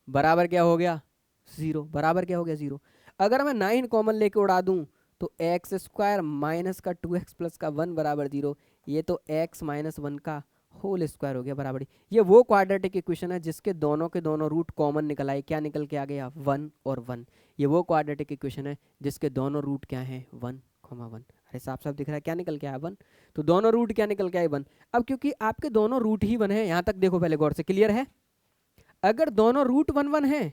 बराबर क्या हो गया 0, बराबर क्या हो गया 0। अगर मैं 9 कॉमन लेके उड़ा दूं तो x² माइनस का 2x प्लस का 1 बराबर 0। ये तो x - 1 का होल स्क्वायर हो गया बराबर। ये वो क्वाड्रेटिक इक्वेशन है जिसके दोनों के दोनों रूट कॉमन निकल आए। क्या निकल के आ गया 1 और 1। ये वो क्वाड्रेटिक इक्वेशन है जिसके दोनों रूट क्या हैं 1, 1। अरे साफ साफ दिख रहा है क्या निकल के आया 1। तो दोनों रूट क्या निकल के आए 1। अब क्योंकि आपके दोनों रूट ही 1 है, यहाँ तक देखो पहले गौर से, क्लियर है। अगर दोनों रूट 1 1 है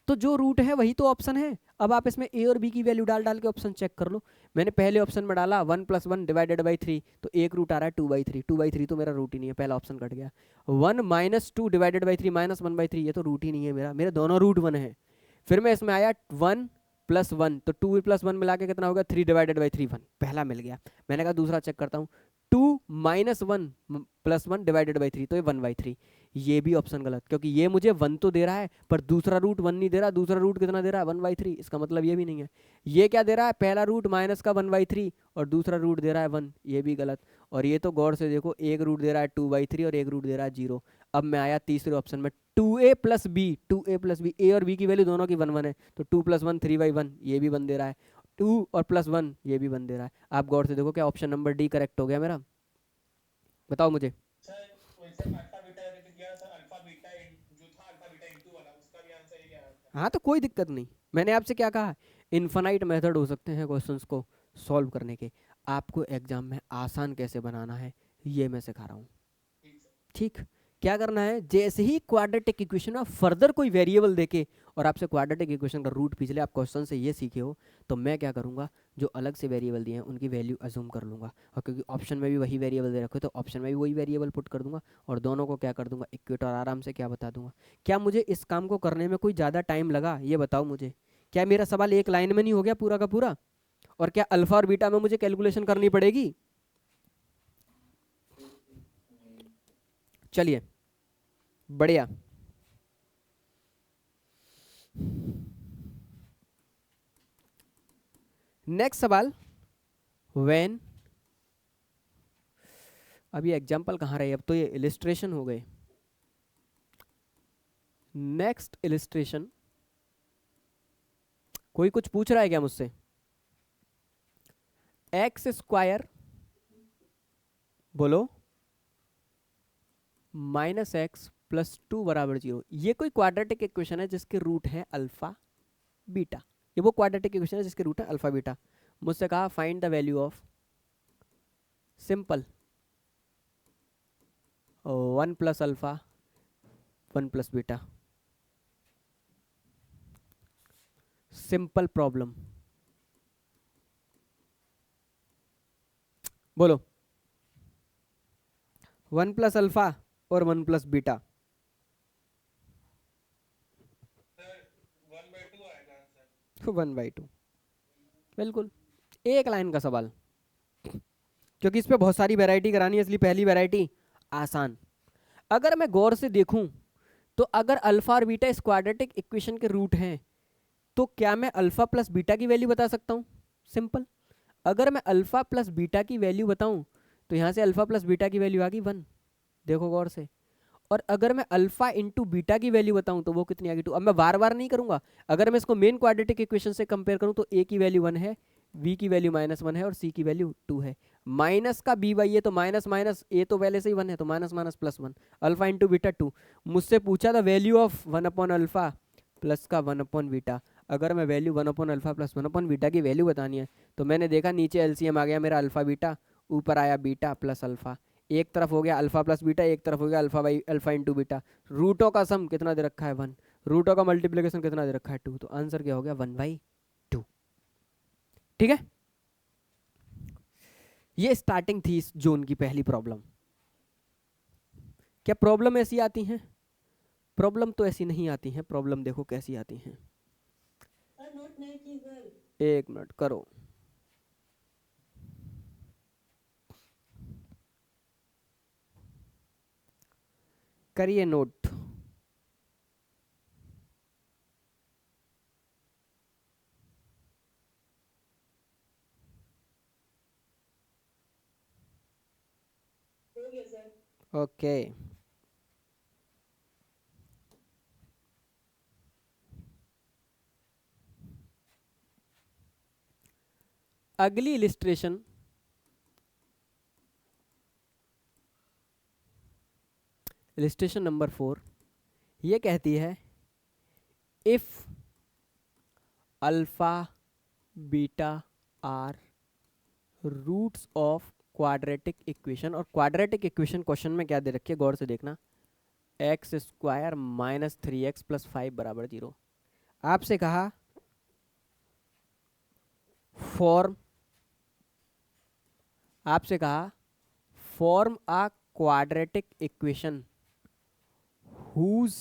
तो जो रूट है वही तो ऑप्शन है। अब आप इसमें ए और बी की वैल्यू डाल डाल के ऑप्शन चेक कर लो। मैंने पहले ऑप्शन में डाला 1 + 1 डिवाइडेड बाई 3, तो एक रूट आ रहा है 2/3। 2/3 तो मेरा रूट ही नहीं है, पहला ऑप्शन कट गया। 1 - 2 डिवाइडेड बाई 3 -1/3, ये तो रूट ही नहीं है मेरा, मेरे दोनों रूट 1 है। फिर मैं इसमें आया 1 + 1, तो 2 + 1 मिला के कितना होगा 3 डिवाइडेड बाई 3 1, पहला मिल गया। मैंने कहा दूसरा चेक करता हूँ, 2 - 1 + 1 डिवाइडेड बाई 3, तो ये 1/3। ये भी ऑप्शन गलत, क्योंकि ये मुझे 1 तो दे रहा है पर दूसरा रूट 1 नहीं दे रहा। दूसरा रूट कितना दे रहा है 1/3, इसका मतलब ये भी नहीं है। ये क्या दे रहा है, पहला रूट माइनस का 1/3 और दूसरा रूट दे रहा है 1, ये भी गलत। और ये तो गौर से देखो, एक रूट दे रहा है 2/3 और एक रूट दे रहा है 0। अब मैं आया तीसरे ऑप्शन में, 2a + b, 2a + b, ए और बी की वैल्यू दोनों की 1 1 है, तो 2 + 1 3/1, ये भी 1 दे रहा है। 2 और +1 ये भी 1 दे रहा है। आप गौर से देखो, क्या ऑप्शन नंबर डी करेक्ट हो गया मेरा, बताओ मुझे। सर वैसे अल्फा बीटा करके दिया सर, अल्फा बीटा जो था अल्फा बीटा इनटू वाला, उसका भी आंसर यही आया था। हाँ तो कोई दिक्कत नहीं, मैंने आपसे क्या कहा, इन्फानाइट मेथड हो सकते हैं क्वेश्चंस को सॉल्व करने के। आपको एग्जाम में आसान कैसे बनाना है ये मैं सिखा रहा हूँ। ठीक सर। ठीक, क्या करना है, जैसे ही क्वाड्रेटिक इक्वेशन में फर्दर कोई वेरिएबल देके और आपसे क्वाड्रेटिक इक्वेशन का रूट पिछले आप क्वेश्चन से ये सीखे हो, तो मैं क्या करूँगा, जो अलग से वेरिएबल दिए हैं उनकी वैल्यू अज्यूम कर लूँगा। और क्योंकि ऑप्शन में भी वही वेरिएबल दे रखे, तो ऑप्शन में भी वही वेरिएबल पुट कर दूंगा और दोनों को क्या कर दूंगा इक्वेट, और आराम से क्या बता दूंगा। क्या मुझे इस काम को करने में कोई ज़्यादा टाइम लगा, ये बताओ मुझे। क्या मेरा सवाल एक लाइन में नहीं हो गया पूरा का पूरा, और क्या अल्फा और बीटा में मुझे कैलकुलेशन करनी पड़ेगी। चलिए बढ़िया। नेक्स्ट सवाल, व्हेन, अब ये एग्जाम्पल कहाँ रहे, अब तो ये इलिस्ट्रेशन हो गए। नेक्स्ट इलिस्ट्रेशन, कोई कुछ पूछ रहा है क्या मुझसे। x² बोलो -x + 2 = 0, ये कोई क्वाड्रेटिक इक्वेशन है जिसके रूट है अल्फा बीटा। ये वो क्वाड्रेटिक इक्वेशन है जिसके रूट है अल्फा बीटा। मुझसे कहा find the value of, simple, 1 + alpha 1 + beta, simple problem. बोलो 1 + अल्फा और 1 + बीटा। सर 1/2 आएगा आंसर। 1/2, बिल्कुल एक लाइन का सवाल, क्योंकि इस पे बहुत सारी वैरायटी करानी है, इसलिए पहली वैरायटी आसान। अगर मैं गौर से देखूं तो अगर अल्फा और बीटा इस क्वाड्रेटिक इक्वेशन के रूट हैं, तो क्या मैं अल्फा + बीटा की वैल्यू बता सकता हूं, सिंपल। अगर मैं अल्फा + बीटा की वैल्यू बताऊं तो यहां से अल्फा + बीटा की वैल्यू आ गई 1, देखो गौर से। और अगर मैं अल्फा × बीटा की वैल्यू बताऊं तो वो कितनी आ गई 2। अब मैं बार बार नहीं करूंगा, अगर मैं इसको मेन क्वाड्रेटिक इक्वेशन से कंपेयर करूं तो ए की वैल्यू 1 है, बी की वैल्यू -1 है और सी की वैल्यू 2 है। माइनस का बी बाई ए, तो माइनस माइनस ए तो पहले से ही 1 है, तो माइनस माइनस +1, अल्फा × बीटा 2। मुझसे पूछा था वैल्यू ऑफ 1/अल्फा प्लस का 1/बीटा। अगर मैं वैल्यू 1/अल्फा प्लस 1/बीटा की वैल्यू बतानी है, तो मैंने देखा नीचे एलसीएम आ गया मेरा अल्फा बीटा, ऊपर आया बीटा प्लस अल्फा। एक तरफ हो गया अल्फा + बीटा, एक तरफ हो गया अल्फा × बीटा। रूटों का सम कितना दे रखा है 1, रूटों का मल्टीप्लिकेशन कितना दे रखा है 2, तो आंसर क्या हो गया 1/2। ठीक है, ये स्टार्टिंग थी इस जोन की पहली प्रॉब्लम। क्या प्रॉब्लम ऐसी आती हैं, प्रॉब्लम तो ऐसी नहीं आती हैं, प्रॉब्लम देखो कैसी आती हैं। एक मिनट करो, करिए नोट। ओके, अगली इलिस्ट्रेशन, इलिस्ट्रेशन नंबर 4, ये कहती है if alpha beta are roots of quadratic equation. और क्वाड्रेटिक इक्वेशन क्वेश्चन में क्या दे रखी है, गौर से देखना, x square minus 3x plus 5 बराबर 0। आपसे कहा फॉर्म, आपसे कहा form a quadratic equation whose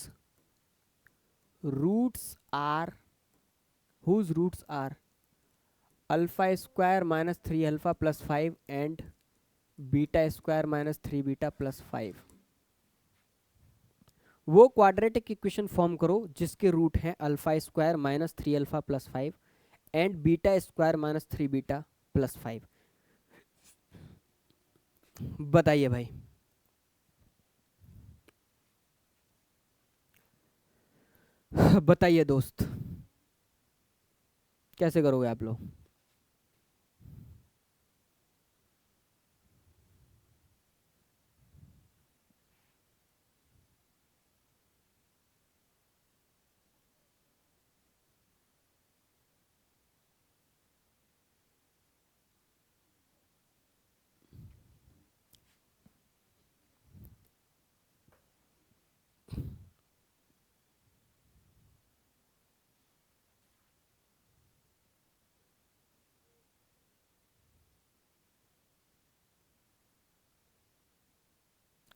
roots are alpha square minus 3 alpha plus 5 and beta square minus 3 beta plus 5। वो क्वाड्रेटिक इक्वेशन फॉर्म करो जिसके रूट हैं alpha square minus 3 alpha plus 5 and beta square minus 3 beta plus 5। बताइए भाई, बताइए दोस्त, कैसे करोगे आप लोग?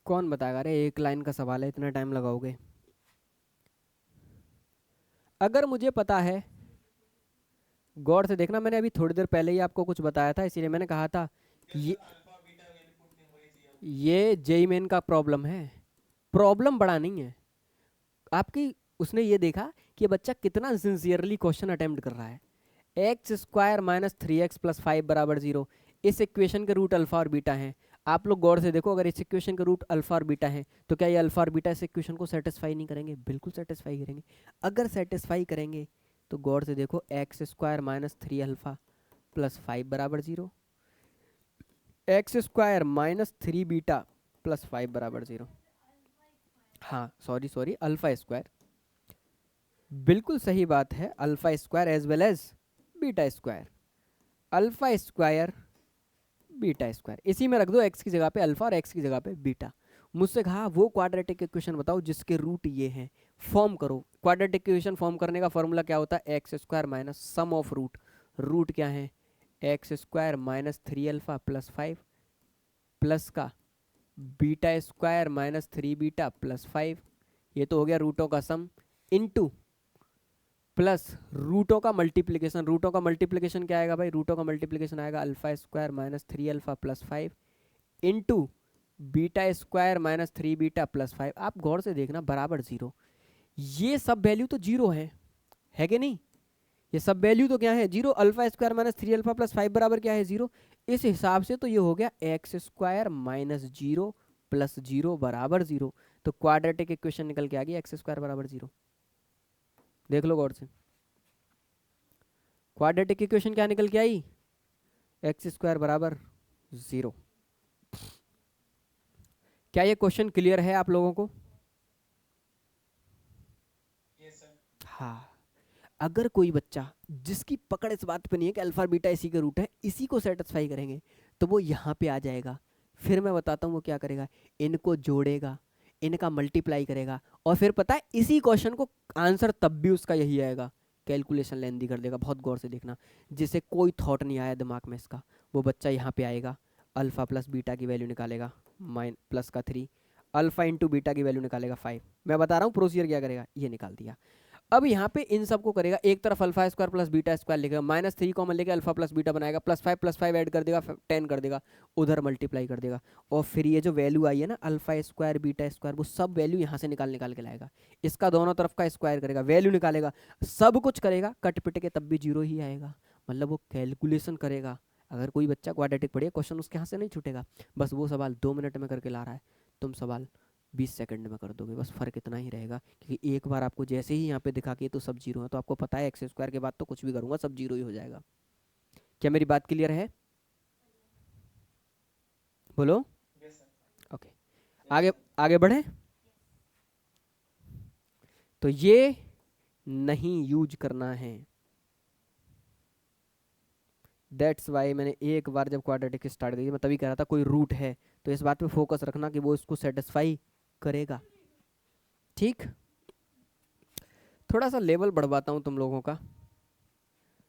कौन बताएगा? अरे एक लाइन का सवाल है, इतना टाइम लगाओगे? अगर मुझे पता है, गौर से देखना, मैंने अभी थोड़ी देर पहले ही आपको कुछ बताया था, इसीलिए मैंने कहा था कि alpha beta value put in, वही चाहिए। ये जेई मेन का प्रॉब्लम है। प्रॉब्लम बड़ा नहीं है आपकी, उसने ये देखा कि ये बच्चा कितना सिंसियरली क्वेश्चन अटेम्प्ट कर रहा है। X square minus 3x plus 5 बराबर 0, इस इक्वेशन के रूट अल्फा और बीटा हैं। आप लोग गौर से देखो, अगर इस इक्वेशन के रूट अल्फा और बीटा हैं तो क्या ये अल्फा और बीटा इस इक्वेशन को सेटिस्फाई नहीं करेंगे? बिल्कुल सेटिस्फाई करेंगे। अगर सेटिस्फाई करेंगे तो गौर से देखो, x square minus 3 alpha plus 5 बराबर 0, x square minus 3 beta plus 5 बराबर 0। हाँ सॉरी अल्फा स्क्वायर, बिल्कुल सही बात है, alpha square as well as beta square. Alpha square beta square, इसी में रख दो एक्स की जगह पे अल्फा और एक्स की जगह पे बीटा। मुझसे कहा वो क्वाड्रेटिक इक्वेशन बताओ जिसके रूट ये हैं, फॉर्म करो। क्वाड्रेटिक इक्वेशन फॉर्म करने का फॉर्मूला क्या होता है? X square minus sum of root, root क्या है? X square minus 3 alpha plus 5 plus का beta square minus 3 beta plus 5, ये तो हो गया रूटों का सम, इनटू प्लस रूटों का मल्टीप्लीकेशन। रूटों का मल्टीप्लीकेशन क्या आएगा भाई? रूटों का मल्टीप्लीकेशन आएगा alpha square minus 3 alpha plus 5 into beta square minus 3 beta plus 5। आप गौर से देखना, बराबर 0। ये सब वैल्यू तो 0 है कि नहीं? ये सब वैल्यू तो क्या है? 0। Alpha square minus 3 alpha plus 5 बराबर क्या है? 0। इस हिसाब से तो ये हो गया एक्स स्क्वायर माइनस 0 प्लस 0 बराबर 0। तो क्वाड्रेटिक इक्वेशन निकल के आ गई एक्स स्क्वायर बराबर 0। देख लो गौर से, क्वाड्रेटिक इक्वेशन क्या निकल के आई? एक्स स्क्वायर बराबर 0। क्या ये क्वेश्चन क्लियर है आप लोगों को? Yes sir. हाँ। अगर कोई बच्चा जिसकी पकड़ इस बात पे नहीं है कि अल्फा बीटा इसी के रूट है, इसी को सेटिस्फाई करेंगे, तो वो यहाँ पे आ जाएगा। फिर मैं बताता हूँ वो क्या करेगा, इनको जोड़ेगा, इनका मल्टीप्लाई करेगा, और फिर पता है इसी क्वेश्चन को आंसर तब भी उसका यही आएगा। कैलकुलेशन लेंदी कर देगा, बहुत गौर से देखना। जिसे कोई थॉट नहीं आया दिमाग में इसका, वो बच्चा यहाँ पे आएगा, अल्फा प्लस बीटा की वैल्यू निकालेगा, माइन प्लस का 3, अल्फा इंटू बीटा की वैल्यू निकालेगा 5। मैं बता रहा हूँ प्रोसीजर क्या करेगा, ये निकाल दिया। अब यहाँ पे इन सबको करेगा, एक तरफ alpha square plus beta square लिखेगा, माइनस 3 कॉमन लेके अल्फा प्लस बीटा बनाएगा, प्लस 5 ऐड कर देगा, 10 कर देगा, उधर मल्टीप्लाई कर देगा, और फिर ये जो वैल्यू आई है ना अल्फा स्क्वायर बीटा स्क्वायर, वो सब वैल्यू यहाँ से निकाल के लाएगा। इसका दोनों तरफ का स्क्वायर करेगा, वैल्यू निकालेगा, सब कुछ करेगा, कट पिट के तब भी 0 ही आएगा। मतलब वो कैलकुलेशन करेगा। अगर कोई बच्चा क्वाड्रेटिक पढ़े, क्वेश्चन उसके यहाँ से नहीं छूटेगा। बस वो सवाल 2 मिनट में करके ला रहा है, तुम सवाल 20 सेकंड में कर दोगे, बस फर्क इतना ही रहेगा। क्योंकि एक बार आपको जैसे ही यहाँ पे दिखा के तो सब 0 है, तो आपको पता है एक्स स्क्वायर के बाद तो कुछ भी करूँगा सब 0 ही हो जाएगा। क्या मेरी बात क्लियर है? बोलो। Yes sir. ओके, आगे आगे बढ़े। तो ये नहीं यूज करना है, दैट्स वाई मैंने एक बार जब क्वाड्रेटिक स्टार्ट की मैं तभी कह रहा था कोई रूट है, तो इस बात पे फोकस रखना कि वो इसको सेटिस्फाई करेगा। ठीक, थोड़ा सा लेवल बढ़वाता हूँ तुम लोगों का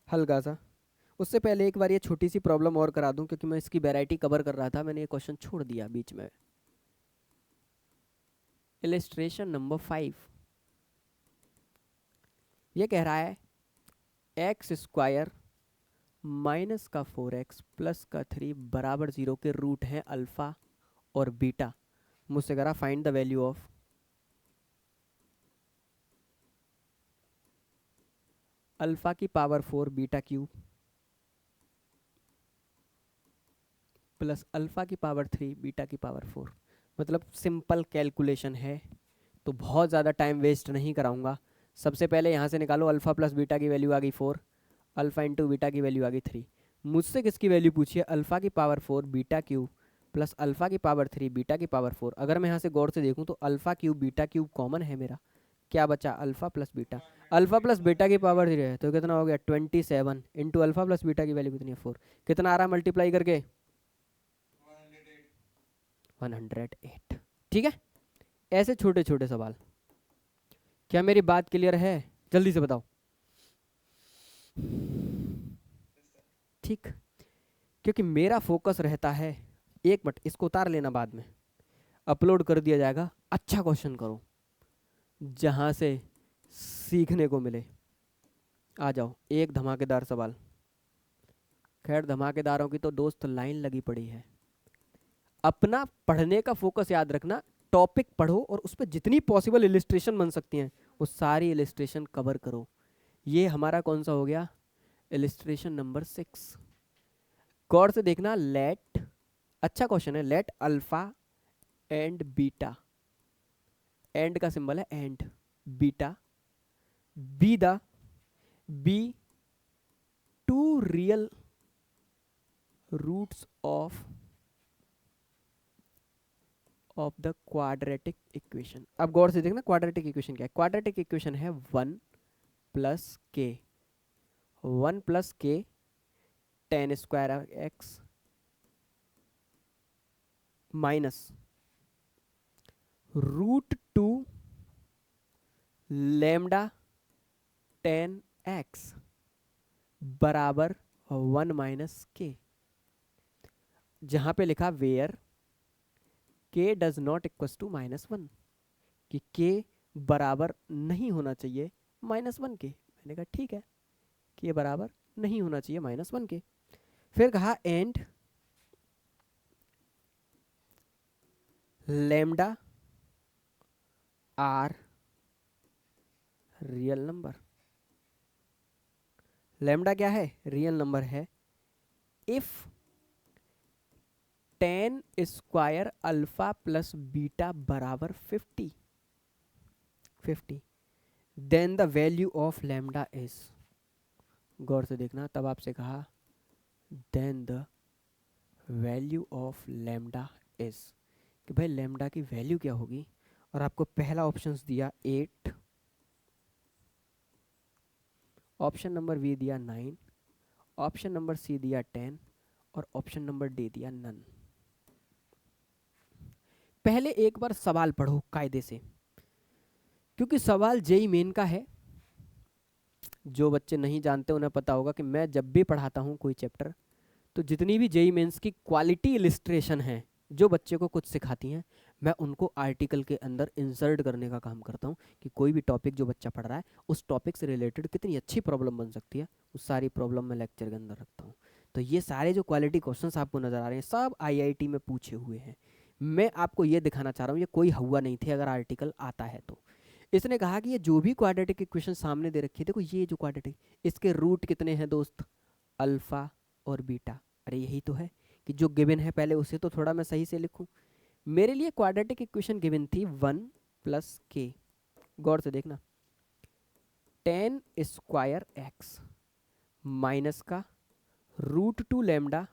हल्का सा। उससे पहले एक बार ये छोटी सी प्रॉब्लम और करा दूं, क्योंकि मैं इसकी वैरायटी कवर कर रहा था, मैंने ये क्वेश्चन छोड़ दिया बीच में। इलिस्ट्रेशन नंबर 5 ये कह रहा है एक्स स्क्वायर माइनस का 4x प्लस का 3 बराबर 0 के रूट हैं अल्फा और बीटा। मुझसे कह रहा find the value of alpha की power 4 beta cube plus alpha की पावर 3 बीटा की पावर 4। मतलब सिंपल कैलकुलेशन है, तो बहुत ज़्यादा टाइम वेस्ट नहीं कराऊंगा। सबसे पहले यहाँ से निकालो, अल्फा प्लस बीटा की वैल्यू आ गई 4, अल्फा इंटू बीटा की वैल्यू आ गई 3। मुझसे किसकी वैल्यू पूछी है? अल्फा की power 4 beta cube plus alpha की पावर 3 बीटा की पावर 4। अगर मैं यहाँ से गौर से देखूँ तो alpha cube beta cube common है मेरा, क्या बचा? Alpha plus beta. Alpha plus beta की पावर 3 है तो कितना हो गया? 27 इंटू अल्फा प्लस बीटा की वैल्यू कितनी है? 4। कितना आ रहा मल्टीप्लाई करके? 108। ठीक है, ऐसे छोटे छोटे सवाल। क्या मेरी बात क्लियर है? जल्दी से बताओ। ठीक, क्योंकि मेरा फोकस रहता है, एक मिनट इसको उतार लेना, बाद में अपलोड कर दिया जाएगा। अच्छा क्वेश्चन करो जहां से सीखने को मिले। आ जाओ, एक धमाकेदार सवाल। खैर धमाकेदारों की तो दोस्त लाइन लगी पड़ी है। अपना पढ़ने का फोकस याद रखना, टॉपिक पढ़ो और उस पर जितनी पॉसिबल इलिस्ट्रेशन बन सकती हैं वो सारी इलिस्ट्रेशन कवर करो। ये हमारा कौन सा हो गया? Illustration number 6। गौर से देखना, लेट, अच्छा क्वेश्चन है, let alpha and beta, and का सिंबल है and, beta be two real roots of the quadratic equation. अब गौर से देखना क्वाड्रेटिक इक्वेशन क्या है। क्वाड्रेटिक इक्वेशन है 1 प्लस के, 1 plus K ten square x minus root 2 lambda 10x बराबर 1 माइनस के। जहां पे लिखा वेयर के डज नॉट इक्वल टू -1, कि के बराबर नहीं होना चाहिए -1 के। मैंने कहा ठीक है, के बराबर नहीं होना चाहिए -1 के। फिर कहा and lambda are real number. Lambda क्या है? रियल नंबर है। If 10 square alpha plus beta बराबर 50 then the value of lambda is, गौर से देखना, तब आपसे कहा then the value of lambda is, कि भाई लेमडा की वैल्यू क्या होगी। और आपको पहला ऑप्शन दिया 8, ऑप्शन नंबर बी दिया 9, ऑप्शन नंबर सी दिया 10 और ऑप्शन नंबर डी दिया नन। पहले एक बार सवाल पढ़ो कायदे से, क्योंकि सवाल जेई मेन का है। जो बच्चे नहीं जानते उन्हें पता होगा कि मैं जब भी पढ़ाता हूँ कोई चैप्टर, तो जितनी भी जेई मेंस की क्वालिटी इलिस्ट्रेशन है जो बच्चे को कुछ सिखाती हैं, मैं उनको आर्टिकल के अंदर इंसर्ट करने का काम करता हूँ, कि कोई भी टॉपिक जो बच्चा पढ़ रहा है उस टॉपिक से रिलेटेड कितनी अच्छी प्रॉब्लम बन सकती है, उस सारी प्रॉब्लम मैं लेक्चर के अंदर रखता हूँ। तो ये सारे जो क्वालिटी क्वेश्चंस आपको नज़र आ रहे हैं सब आईआईटी में पूछे हुए हैं। मैं आपको ये दिखाना चाह रहा हूँ ये कोई हुआ नहीं थे अगर आर्टिकल आता है तो। इसने कहा कि ये जो भी क्वाड्रेटिक इक्वेशन सामने दे रखी है, देखो ये जो क्वाड्रेटिक, इसके रूट कितने हैं दोस्त? अल्फा और बीटा। अरे यही तो है कि जो गिवन है पहले उसे तो थोड़ा मैं सही से लिखूं। मेरे लिए क्वाड्रेटिक इक्वेशन गिवन थी 1 प्लस के, गौर से देखना, 10 स्क्वायर एक्स माइनस का रूट 2 लेमडा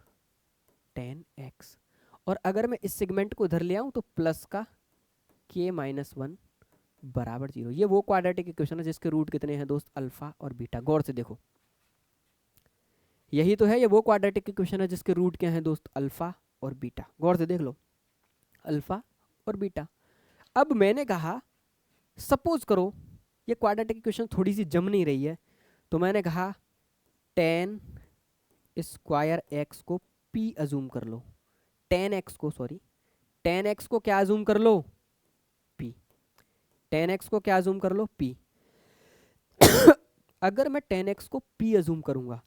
10x। और अगर मैं इस सेगमेंट को इधर ले आऊं तो प्लस का k -1 बराबर 0। ये वो क्वाड्रेटिक इक्वेशन है जिसके रूट कितने हैं दोस्त? अल्फा और बीटा। गौर से देखो, यही तो है, ये वो क्वाड्रेटिक इक्वेशन है जिसके रूट क्या है दोस्त, अल्फा और बीटा। गौर से देख लो, अल्फा और बीटा। अब मैंने कहा सपोज करो ये क्वाड्रेटिक इक्वेशन थोड़ी सी जम नहीं रही है, तो मैंने कहा टेन स्क्वायर एक्स को पी अजूम कर लो, टेन एक्स को क्या अजूम कर लो, पी, टेन एक्स को क्या अजूम कर लो, पी। अगर मैं टेन एक्स को पी अजूम करूंगा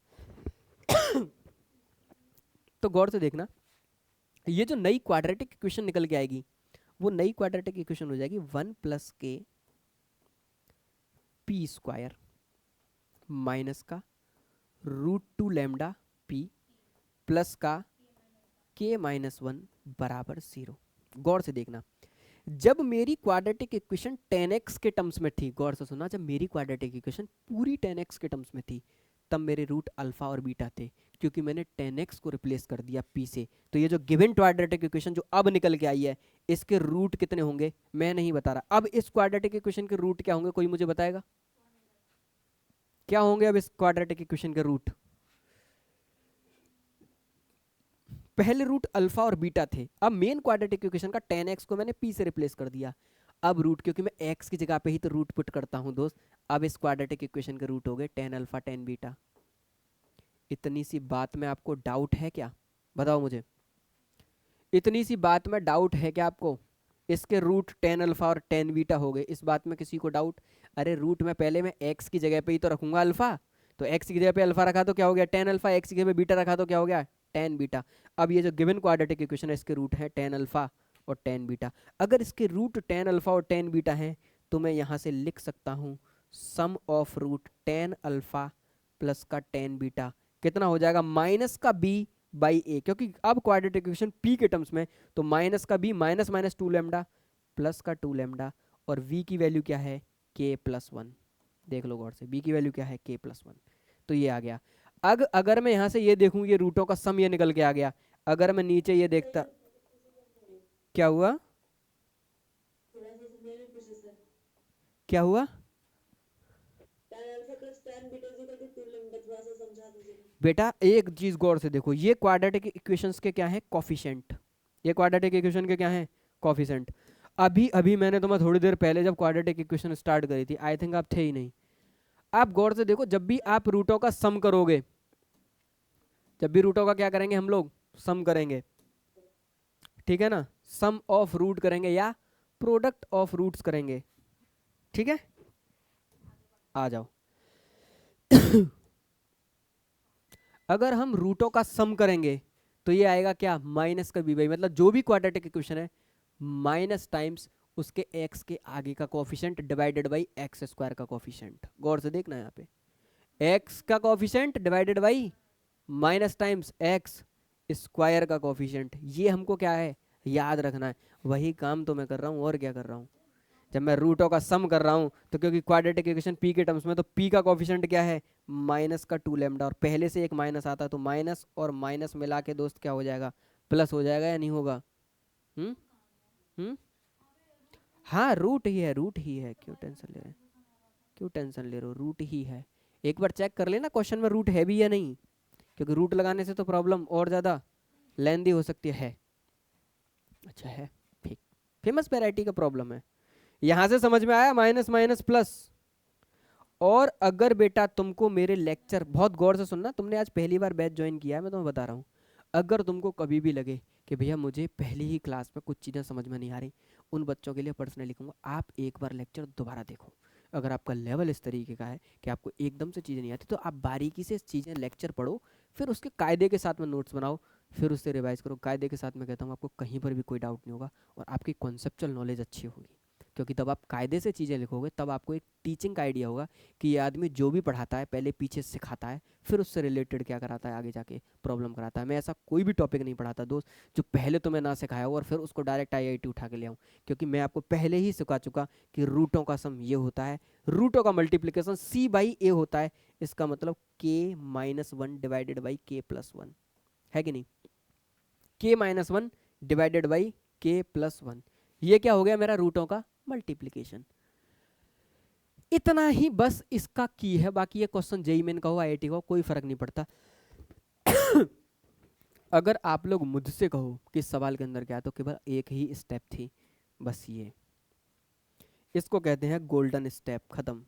तो गौर से देखना, ये जो नई क्वाड्रेटिक इक्वेशन निकल के आएगी वो नई क्वाड्रेटिक इक्वेशन हो जाएगी 1 प्लस के पी स्क्वायर माइनस का रूट 2 लैम्डा पी प्लस का के माइनस 1 बराबर 0। गौर से देखना, जब मेरी क्वाड्रेटिक इक्वेशन 10x के टर्म्स में थी, गौर से सुनना, जब मेरी क्वाड्रेटिक इक्वेशन पूरी 10x के टर्म्स में थी तब मेरे रूट अल्फा और बीटा थे, क्योंकि मैंने 10x को रिप्लेस कर दिया p से। तो ये जो गिवन क्वाड्रेटिक इक्वेशन जो अब निकल के आई है इसके रूट कितने होंगे मैं नहीं बता रहा। अब इस क्वाड्रेटिक इक्वेशन के रूट क्या होंगे, कोई मुझे बताएगा क्या होंगे अब इस क्वाड्रेटिक इक्वेशन के रूट? पहले रूट अल्फा और बीटा थे, अब मेन क्वाड्रेटिक इक्वेशन का 10x को मैंने p से रिप्लेस कर दिया। अब रूट, क्योंकि मैं x की जगह पे ही तो रूट पुट करता हूं दोस्त, अब इस क्वाड्रेटिक इक्वेशन के रूट हो गए 10 अल्फा 10 बीटा। इतनी सी बात में आपको डाउट है क्या, बताओ मुझे, इतनी सी बात में डाउट है क्या आपको? इसके रूट 10 अल्फा और 10 बीटा हो गए, इस बात में किसी को डाउट? अरे रूट में पहले मैं x की जगह पे ही तो रखूंगा अल्फा, तो x की जगह पे अल्फा रखा तो क्या हो गया 10 अल्फा, x की जगह पे बीटा रखा तो क्या हो गया 10 बीटा। अब ये जो गिवन क्वाड्रेटिक इक्वेशन है इसके रूट है 10 अल्फा और 10 बीटा। अगर इसके रूट 10 अल्फा और 10 बीटा हैं तो मैं यहाँ से लिख सकता हूँ सम ऑफ रूट 10 अल्फा प्लस का 10 बीटा कितना हो जाएगा, माइनस का b बाई ए, क्योंकि अब क्वाड्रेटिक इक्वेशन p के टर्म्स में, तो माइनस का b minus minus 2 lambda plus का 2 लैम्डा, और v की वैल्यू क्या है k प्लस 1। देख लो गौर से, b की वैल्यू क्या है k प्लस 1, तो ये आ गया। अगर मैं यहाँ से ये देखूँ ये रूटों का सम ये निकल के आ गया, अगर मैं नीचे ये देखता, क्या हुआ क्या हुआ बेटा, एक चीज गौर से देखो, ये क्वाड्रेटिक इक्वेशंस के क्या है कोफिशिएंट, ये क्वाड्रेटिक इक्वेशन के क्या है कोफिशिएंट। अभी अभी मैंने तुम्हें थोड़ी देर पहले जब क्वाड्रेटिक इक्वेशन स्टार्ट करी थी, आई थिंक आप थे ही नहीं। आप गौर से देखो, जब भी आप रूटों का सम करोगे, जब भी रूटों का क्या करेंगे हम लोग सम करेंगे, ठीक है ना, सम ऑफ रूट करेंगे या प्रोडक्ट ऑफ रूट्स करेंगे, ठीक है, आ जाओ। अगर हम रूटों का सम करेंगे तो ये आएगा क्या, माइनस का बी बाई, मतलब जो भी क्वाड्रेटिक इक्वेशन है माइनस टाइम्स उसके x के आगे का coefficient divided by x square का कोफिशिएंट। गौर से देखना यहाँ पे, x का coefficient divided by minus times x square का कोफिशिएंट, ये हमको क्या है याद रखना है। वही काम तो मैं कर रहा हूँ, और क्या कर रहा हूँ, जब मैं रूटों का सम कर रहा हूँ तो क्योंकि क्वाड्रेटिक इक्वेशन p के टर्म्स में, तो p का कोफिशिएंट क्या है माइनस का 2 लैम्डा, और पहले से एक माइनस आता है तो माइनस और माइनस मिला के दोस्त क्या हो जाएगा, प्लस हो जाएगा या नहीं होगा? हम्म हाँ रूट ही है, रूट ही है, क्यों टेंशन ले रहे, क्यों टेंशन ले रहे हो, रूट ही है। एक बार चेक कर लेना क्वेश्चन में रूट है भी या नहीं, क्योंकि रूट लगाने से तो प्रॉब्लम और ज़्यादा लेंदी हो सकती है। अच्छा है, ठीक, फेमस वैरायटी का प्रॉब्लम है। यहां से समझ में आया माइनस माइनस प्लस। और अगर बेटा तुमको मेरे लेक्चर, बहुत गौर से सुनना, तुमने आज पहली बार बैच ज्वाइन किया है, मैं तुम्हें बता रहा हूँ, अगर तुमको कभी भी लगे कि भैया मुझे पहली ही क्लास में कुछ चीज़ें समझ में नहीं आ रही, उन बच्चों के लिए पर्सनली लिखूंगा, आप एक बार लेक्चर दोबारा देखो। अगर आपका लेवल इस तरीके का है कि आपको एकदम से चीज़ें नहीं आती, तो आप बारीकी से चीज़ें लेक्चर पढ़ो, फिर उसके कायदे के साथ में नोट्स बनाओ, फिर उससे रिवाइज करो। कायदे के साथ में कहता हूँ आपको कहीं पर भी कोई डाउट नहीं होगा, और आपकी कॉन्सेप्चुअल नॉलेज अच्छी होगी, क्योंकि तब आप कायदे से चीज़ें लिखोगे, तब आपको एक टीचिंग का आइडिया होगा कि ये आदमी जो भी पढ़ाता है पहले पीछे सिखाता है, फिर उससे रिलेटेड क्या कराता है आगे जाके प्रॉब्लम कराता है। मैं ऐसा कोई भी टॉपिक नहीं पढ़ाता दोस्त जो पहले तो मैं ना सिखाया हो और फिर उसको डायरेक्ट IIT उठा के ले आऊँ, क्योंकि मैं आपको पहले ही सिखा चुका कि रूटों का सम ये होता है, रूटों का मल्टीप्लीकेशन c बाई a होता है, इसका मतलब k minus 1 divided by k plus 1 है कि नहीं, k minus 1 divided by k plus 1, ये क्या हो गया मेरा रूटों का मल्टीप्लिकेशन। इतना ही बस इसका की है, बाकी ये क्वेश्चन जेई मेन का हो IIT का हो कोई फर्क नहीं पड़ता। अगर आप लोग मुझसे कहो कि इस सवाल के अंदर क्या है, तो केवल एक ही स्टेप थी, बस ये। इसको कहते हैं गोल्डन स्टेप। खत्म।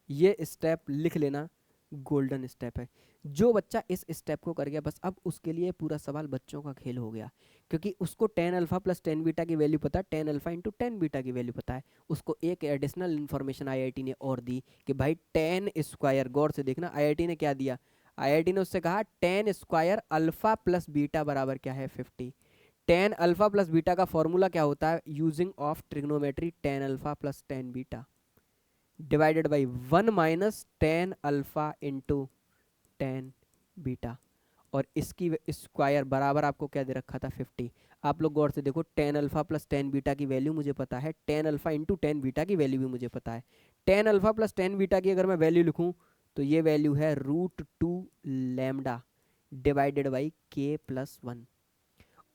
ये स्टेप लिख लेना, गोल्डन स्टेप है। जो बच्चा इस स्टेप को कर गया, बस अब उसके लिए पूरा सवाल बच्चों का खेल हो गया, क्योंकि उसको ten alpha plus ten beta की वैल्यू पता है, ten alpha into ten beta की वैल्यू पता है। उसको एक एडिशनल इन्फॉर्मेशन आईआईटी ने और दी कि भाई टेन स्क्वायर, गौर से देखना आईआईटी ने क्या दिया, आईआईटी ने उससे कहा ten square alpha plus beta बराबर क्या है 50। टेन अल्फा प्लस बीटा का फॉर्मूला क्या होता है, using of trigonometry, ten alpha plus ten beta divided by 1 minus ten alpha into ten beta, और इसकी स्क्वायर बराबर आपको क्या दे रखा था 50। आप लोग गौर से देखो, ten alpha plus ten beta की वैल्यू मुझे पता है, ten alpha into ten beta की वैल्यू भी मुझे पता है। Ten alpha plus ten beta की अगर मैं वैल्यू लिखूं तो ये वैल्यू है root two lambda divided by K plus one,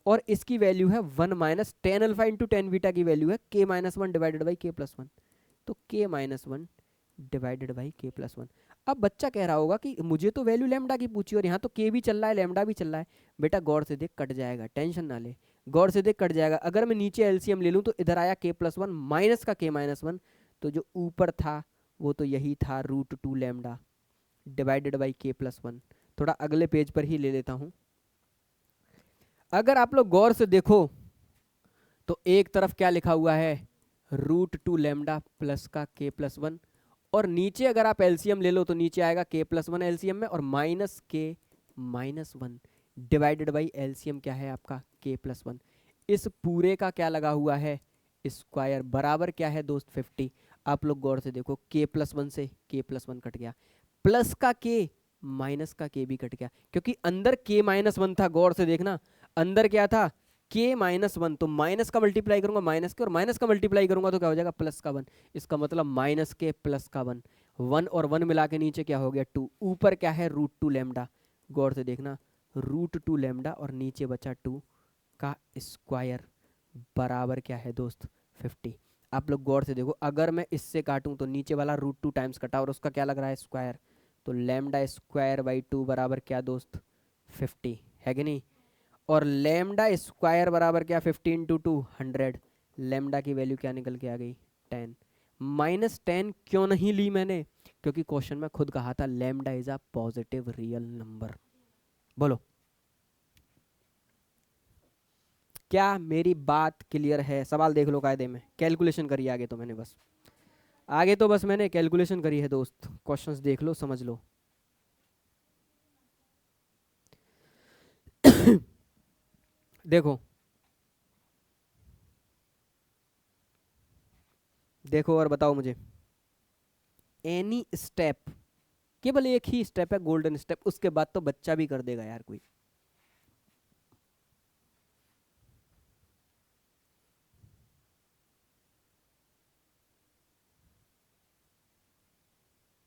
और इसकी वैल्यू है one minus ten alpha into ten beta की वैल्यू है K minus one divided by K plus one, तो के minus one divided by K plus one. अब बच्चा कह रहा होगा कि मुझे तो वैल्यू लैम्डा की पूछी और यहाँ तो के भी चल रहा है लैम्डा भी चल रहा है। बेटा गौर से देख, कट जाएगा, टेंशन ना ले, गौर से देख कट जाएगा। अगर मैं नीचे एलसीएम ले लूँ तो इधर आया के प्लस वन माइनस का के माइनस वन, तो जो ऊपर था वो तो यही था root two lambda divided by K plus one. थोड़ा अगले पेज पर ही ले लेता हूँ। अगर आप लोग गौर से देखो तो एक तरफ क्या लिखा हुआ है, रूट टू लैम्डा प्लस का के प्लस वन, और नीचे अगर आप एलसीएम ले लो तो नीचे आएगा के प्लस वन एलसीएम में और माइनस के minus one divided by LCM क्या है आपका के प्लस वन। इस पूरे का क्या लगा हुआ है, स्क्वायर बराबर क्या है दोस्त 50। आप लोग गौर से देखो, के प्लस वन से के प्लस वन कट गया, प्लस का के माइनस का के भी कट गया, क्योंकि अंदर के माइनस वन था। गौर से देखना अंदर क्या था, के माइनस वन, तो माइनस का मल्टीप्लाई करूंगा माइनस के, और माइनस का मल्टीप्लाई करूंगा तो क्या हो जाएगा प्लस का वन। इसका मतलब माइनस के प्लस का वन, वन और वन मिला के नीचे क्या हो गया टू, ऊपर क्या है रूट टू लैम्डा। गौर से देखना, रूट टू लैम्डा और नीचे बचा टू का स्क्वायर बराबर क्या है दोस्त 50। आप लोग गौर से देखो, अगर मैं इससे काटूं तो नीचे वाला रूट टू टाइम्स कटा और उसका क्या लग रहा है स्क्वायर, तो लैम्डा स्क्वायर बाई टू बराबर क्या दोस्त 50 है कि नहीं। और लैम्डा स्क्वायर बराबर क्या 50 इंटू टू 100, लैम्डा की वैल्यू क्या निकल के आ गई 10। माइनस 10 क्यों नहीं ली मैंने, क्योंकि क्वेश्चन में खुद कहा था lambda is a positive real number. बोलो क्या मेरी बात क्लियर है। सवाल देख लो कायदे में, कैलकुलेशन करी आगे तो मैंने बस, आगे तो बस मैंने कैलकुलेशन करी है दोस्त, क्वेश्चंस देख लो समझ लो। देखो देखो और बताओ मुझे, एनी स्टेप, केवल एक ही स्टेप है गोल्डन स्टेप, उसके बाद तो बच्चा भी कर देगा यार कोई।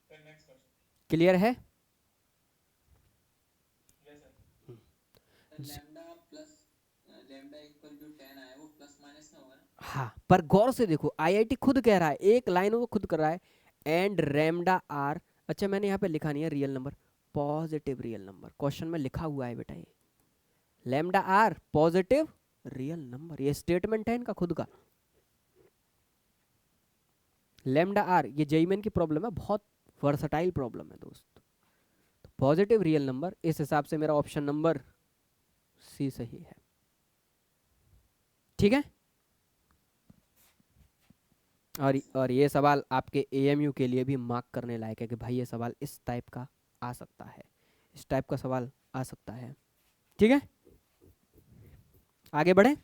फिर नेक्स्ट क्वेश्चन। क्लियर है। Yes sir. Lambda plus lambda equal जो 10 आया वो प्लस माइनस में होगा ना। हाँ, पर गौर से देखो आईआईटी खुद कह रहा है, एक लाइन वो खुद कर रहा है, एंड लैम्डा आर, अच्छा मैंने यहाँ पे लिखा नहीं है real number, positive real number, question में लिखा हुआ है बेटा, ये lambda are positive real number, ये स्टेटमेंट है इनका खुद का। लैम्डा आर ये जेईमेन की प्रॉब्लम है, बहुत वर्सटाइल प्रॉब्लम है दोस्त। तो पॉजिटिव रियल नंबर, इस हिसाब से मेरा ऑप्शन नंबर सी सही है। ठीक है। और ये सवाल आपके एएमयू के लिए भी मार्क करने लायक है कि भाई ये सवाल इस टाइप का आ सकता है, इस टाइप का सवाल आ सकता है। ठीक है, आगे बढ़े।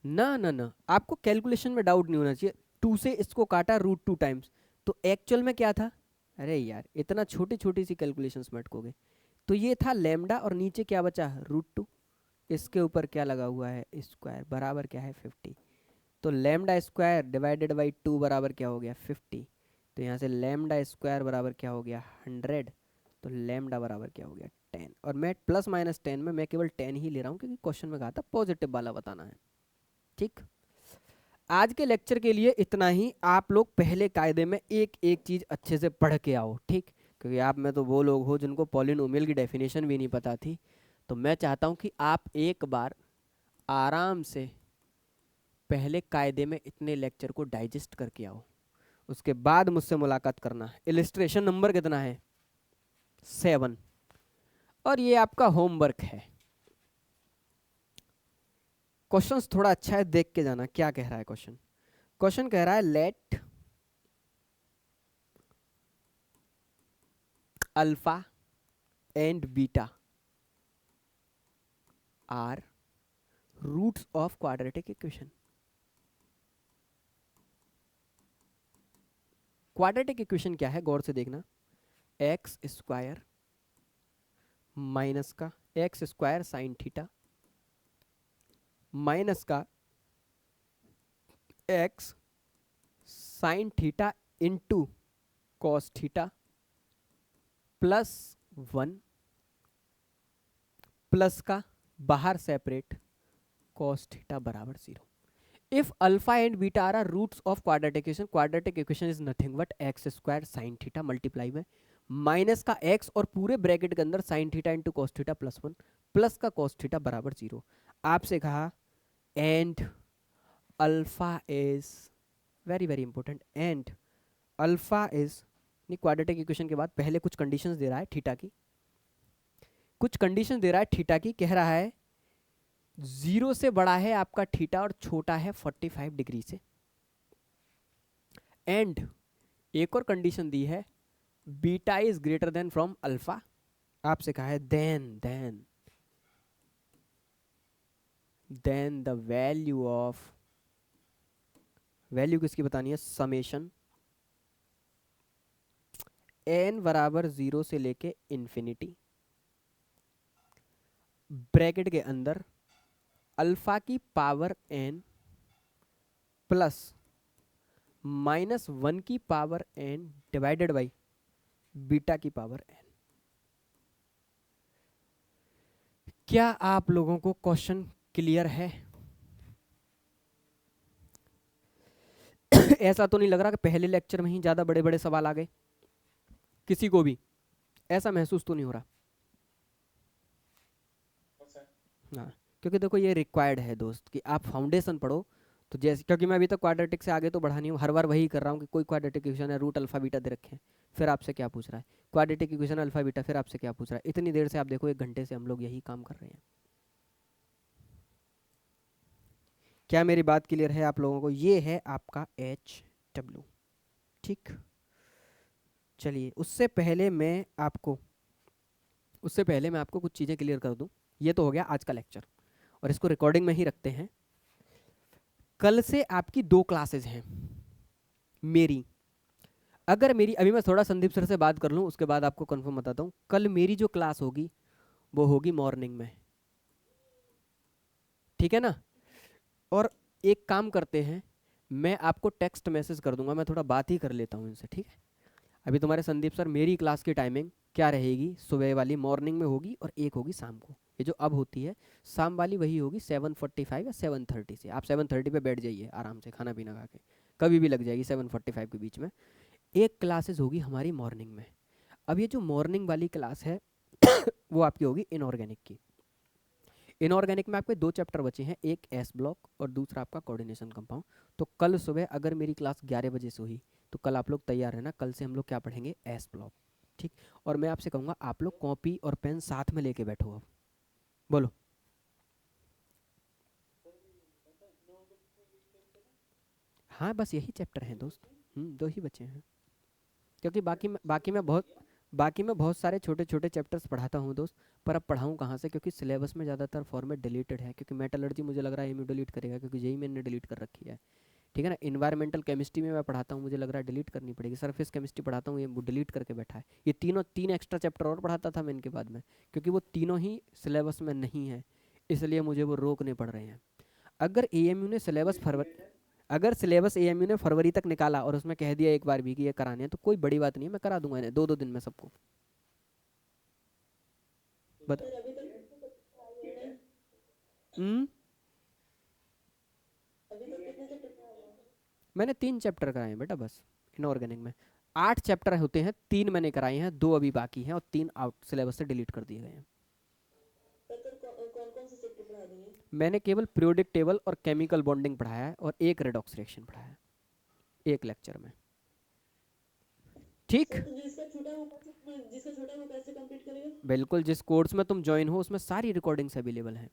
ना ना ना, आपको कैलकुलेशन में डाउट नहीं होना चाहिए, टू से इसको काटा रूट टू टाइम्स, तो एक्चुअल में क्या था, अरे यार इतना छोटी छोटी सी कैलकुलेशंस में अटकोगे। तो ये था लैम्डा और नीचे क्या बचा रूट टू, इसके ऊपर क्या लगा हुआ है स्क्वायर बराबर क्या है 50, तो lambda square divided by two बराबर क्या हो गया 50, तो यहाँ से लैम्डा स्क्वायर बराबर क्या हो गया 100, तो लैम्डा बराबर क्या हो गया 10, और मैं प्लस माइनस 10 में मैं केवल 10 ही ले रहा हूँ क्योंकि क्वेश्चन में कहा था पॉजिटिव वाला बताना है। ठीक। आज के लेक्चर के लिए इतना ही। आप लोग पहले कायदे में एक एक चीज़ अच्छे से पढ़ के आओ, ठीक? क्योंकि आप में तो वो लोग हो जिनको पॉलिनोमियल की डेफिनेशन भी नहीं पता थी। तो मैं चाहता हूँ कि आप एक बार आराम से पहले कायदे में इतने लेक्चर को डाइजेस्ट करके आओ, उसके बाद मुझसे मुलाकात करना। इलिस्ट्रेशन नंबर कितना है? 7। और ये आपका होमवर्क है। क्वेश्चंस थोड़ा अच्छा है, देख के जाना क्या कह रहा है क्वेश्चन। क्वेश्चन कह रहा है let alpha and beta are roots of quadratic equation. Quadratic equation क्या है गौर से देखना। एक्स स्क्वायर माइनस का x square sine theta minus का x sine theta into cos theta plus 1 plus का बाहर सेपरेट कॉस थीटा बराबर 0। If alpha and beta are roots of quadratic equation is nothing but x square sine theta multiply में minus का x और पूरे bracket के अंदर sign theta into cos theta plus 1 plus का कॉस थीटा बराबर 0। आपसे कहा and alpha is very very important, and alpha is quadratic equation के बाद पहले कुछ कंडीशंस दे रहा है थीटा की, कुछ कंडीशन दे रहा है थीटा की। कह रहा है 0 से बड़ा है आपका थीटा और छोटा है 45 डिग्री से। एंड एक और कंडीशन दी है beta is greater than from alpha. आपसे कहा है then the value of, value किसकी बतानी है? समेशन n बराबर 0 से लेके इन्फिनिटी ब्रैकेट के अंदर अल्फा की पावर n प्लस -1 की power n divided by beta की पावर n। क्या आप लोगों को क्वेश्चन क्लियर है? ऐसा तो नहीं लग रहा कि पहले लेक्चर में ही ज्यादा बड़े बड़े सवाल आ गए? किसी को भी ऐसा महसूस तो नहीं हो रहा? हाँ, क्योंकि देखो ये रिक्वायर्ड है दोस्त कि आप फाउंडेशन पढ़ो। तो जैसे क्योंकि मैं अभी तक क्वाड्रेटिक से आगे तो बढ़ा नहीं हूँ, हर बार वही कर रहा हूँ कि कोई क्वाड्रेटिक इक्वेशन है, रूट अल्फा बीटा दे रखे हैं, फिर आपसे क्या पूछ रहा है क्वाड्रेटिक इक्वेशन अल्फा बीटा, फिर आपसे क्या पूछ रहा है। इतनी देर से आप देखो 1 घंटे से हम लोग यही काम कर रहे हैं। क्या मेरी बात क्लियर है आप लोगों को? ये है आपका HW, ठीक। चलिए उससे पहले मैं आपको कुछ चीज़ें क्लियर कर दूं। ये तो हो गया आज का लेक्चर और इसको रिकॉर्डिंग में ही रखते हैं। कल से आपकी 2 क्लासेज हैं मेरी। अगर मेरी अभी मैं थोड़ा संदीप सर से बात कर लूँ, उसके बाद आपको कंफर्म बताता हूँ। कल मेरी जो क्लास होगी वो होगी मॉर्निंग में, ठीक है ना? और एक काम करते हैं, मैं आपको टेक्स्ट मैसेज कर दूंगा, मैं थोड़ा बात ही कर लेता हूँ इनसे, ठीक है? अभी तुम्हारे संदीप सर मेरी क्लास की टाइमिंग क्या रहेगी? सुबह वाली मॉर्निंग में होगी और एक होगी शाम को। ये जो अब होती है शाम वाली वही होगी 7:45 या 7:30 से। आप 7:30 पे बैठ जाइए आराम से खाना पीना खा के, कभी भी लग जाएगी 7:45 के बीच में। एक क्लासेस होगी हमारी मॉर्निंग में। अब ये जो मॉर्निंग वाली क्लास है वो आपकी होगी इनऑर्गेनिक की। इनऑर्गेनिक में आपके 2 चैप्टर बचे हैं, एक एस ब्लॉक और दूसरा आपका कोऑर्डिनेशन कंपाउंड। तो कल सुबह अगर मेरी क्लास 11 बजे से हुई तो कल आप लोग तैयार रहना, कल से हम लोग क्या पढ़ेंगे? एस ब्लॉक, ठीक। और मैं आपसे कहूँगा आप लोग कॉपी और पेन साथ में लेके बैठो। अब बोलो। हाँ बस यही चैप्टर हैं दोस्त, 2 ही बचे हैं, क्योंकि बाकी मैं बहुत सारे छोटे छोटे चैप्टर्स पढ़ाता हूँ दोस्त। पर अब पढ़ाऊँ कहाँ से, क्योंकि सिलेबस में ज़्यादातर फॉर्मेट डिलीटेड है। क्योंकि मेटलर्जी मुझे लग रहा है एमयू डिलीट करेगा, क्योंकि जेई मैंने डिलीट कर रखी है, ठीक है ना? इन्वायरमेंटल केमिस्ट्री में मैं पढ़ाता हूँ, मुझे लग रहा है डिलीट करनी पड़ेगी। सरफेस केमिस्ट्री पढ़ाता हूँ, ये वो डिलीट करके बैठा है। ये 3 एक्स्ट्रा चैप्टर और पढ़ाता था मैं इनके बाद में, क्योंकि वो तीनों ही सिलेबस में नहीं है, इसलिए मुझे वो रोकने पड़ रहे हैं। अगर एएमयू ने सिलेबस फरवरी तक निकाला और उसमें कह दिया एक बार भी कि ये कराने हैं, तो कोई बड़ी बात नहीं है, मैं करा दूंगा इन्हें 2-2 दिन में सबको। बता। मैंने 3 चैप्टर कराए हैं बेटा बस इनऑर्गेनिक में। 8 चैप्टर होते हैं, 3 मैंने कराए हैं, 2 अभी बाकी हैं और 3 आउट सिलेबस से डिलीट कर दिए गए हैं। कौन कौन से चैप्टर पढ़ा दिए? मैंने केवल पीरियोडिक टेबल और केमिकल बॉन्डिंग पढ़ाया है और एक रेडॉक्स रिएक्शन पढ़ाया है एक लेक्चर में। ठीक। सर तो जिसका छोटा है वो कैसे कंप्लीट करेगा? बिल्कुल, जिस कोर्स में तुम ज्वाइन हो उसमें सारी रिकॉर्डिंग्स अवेलेबल हैं।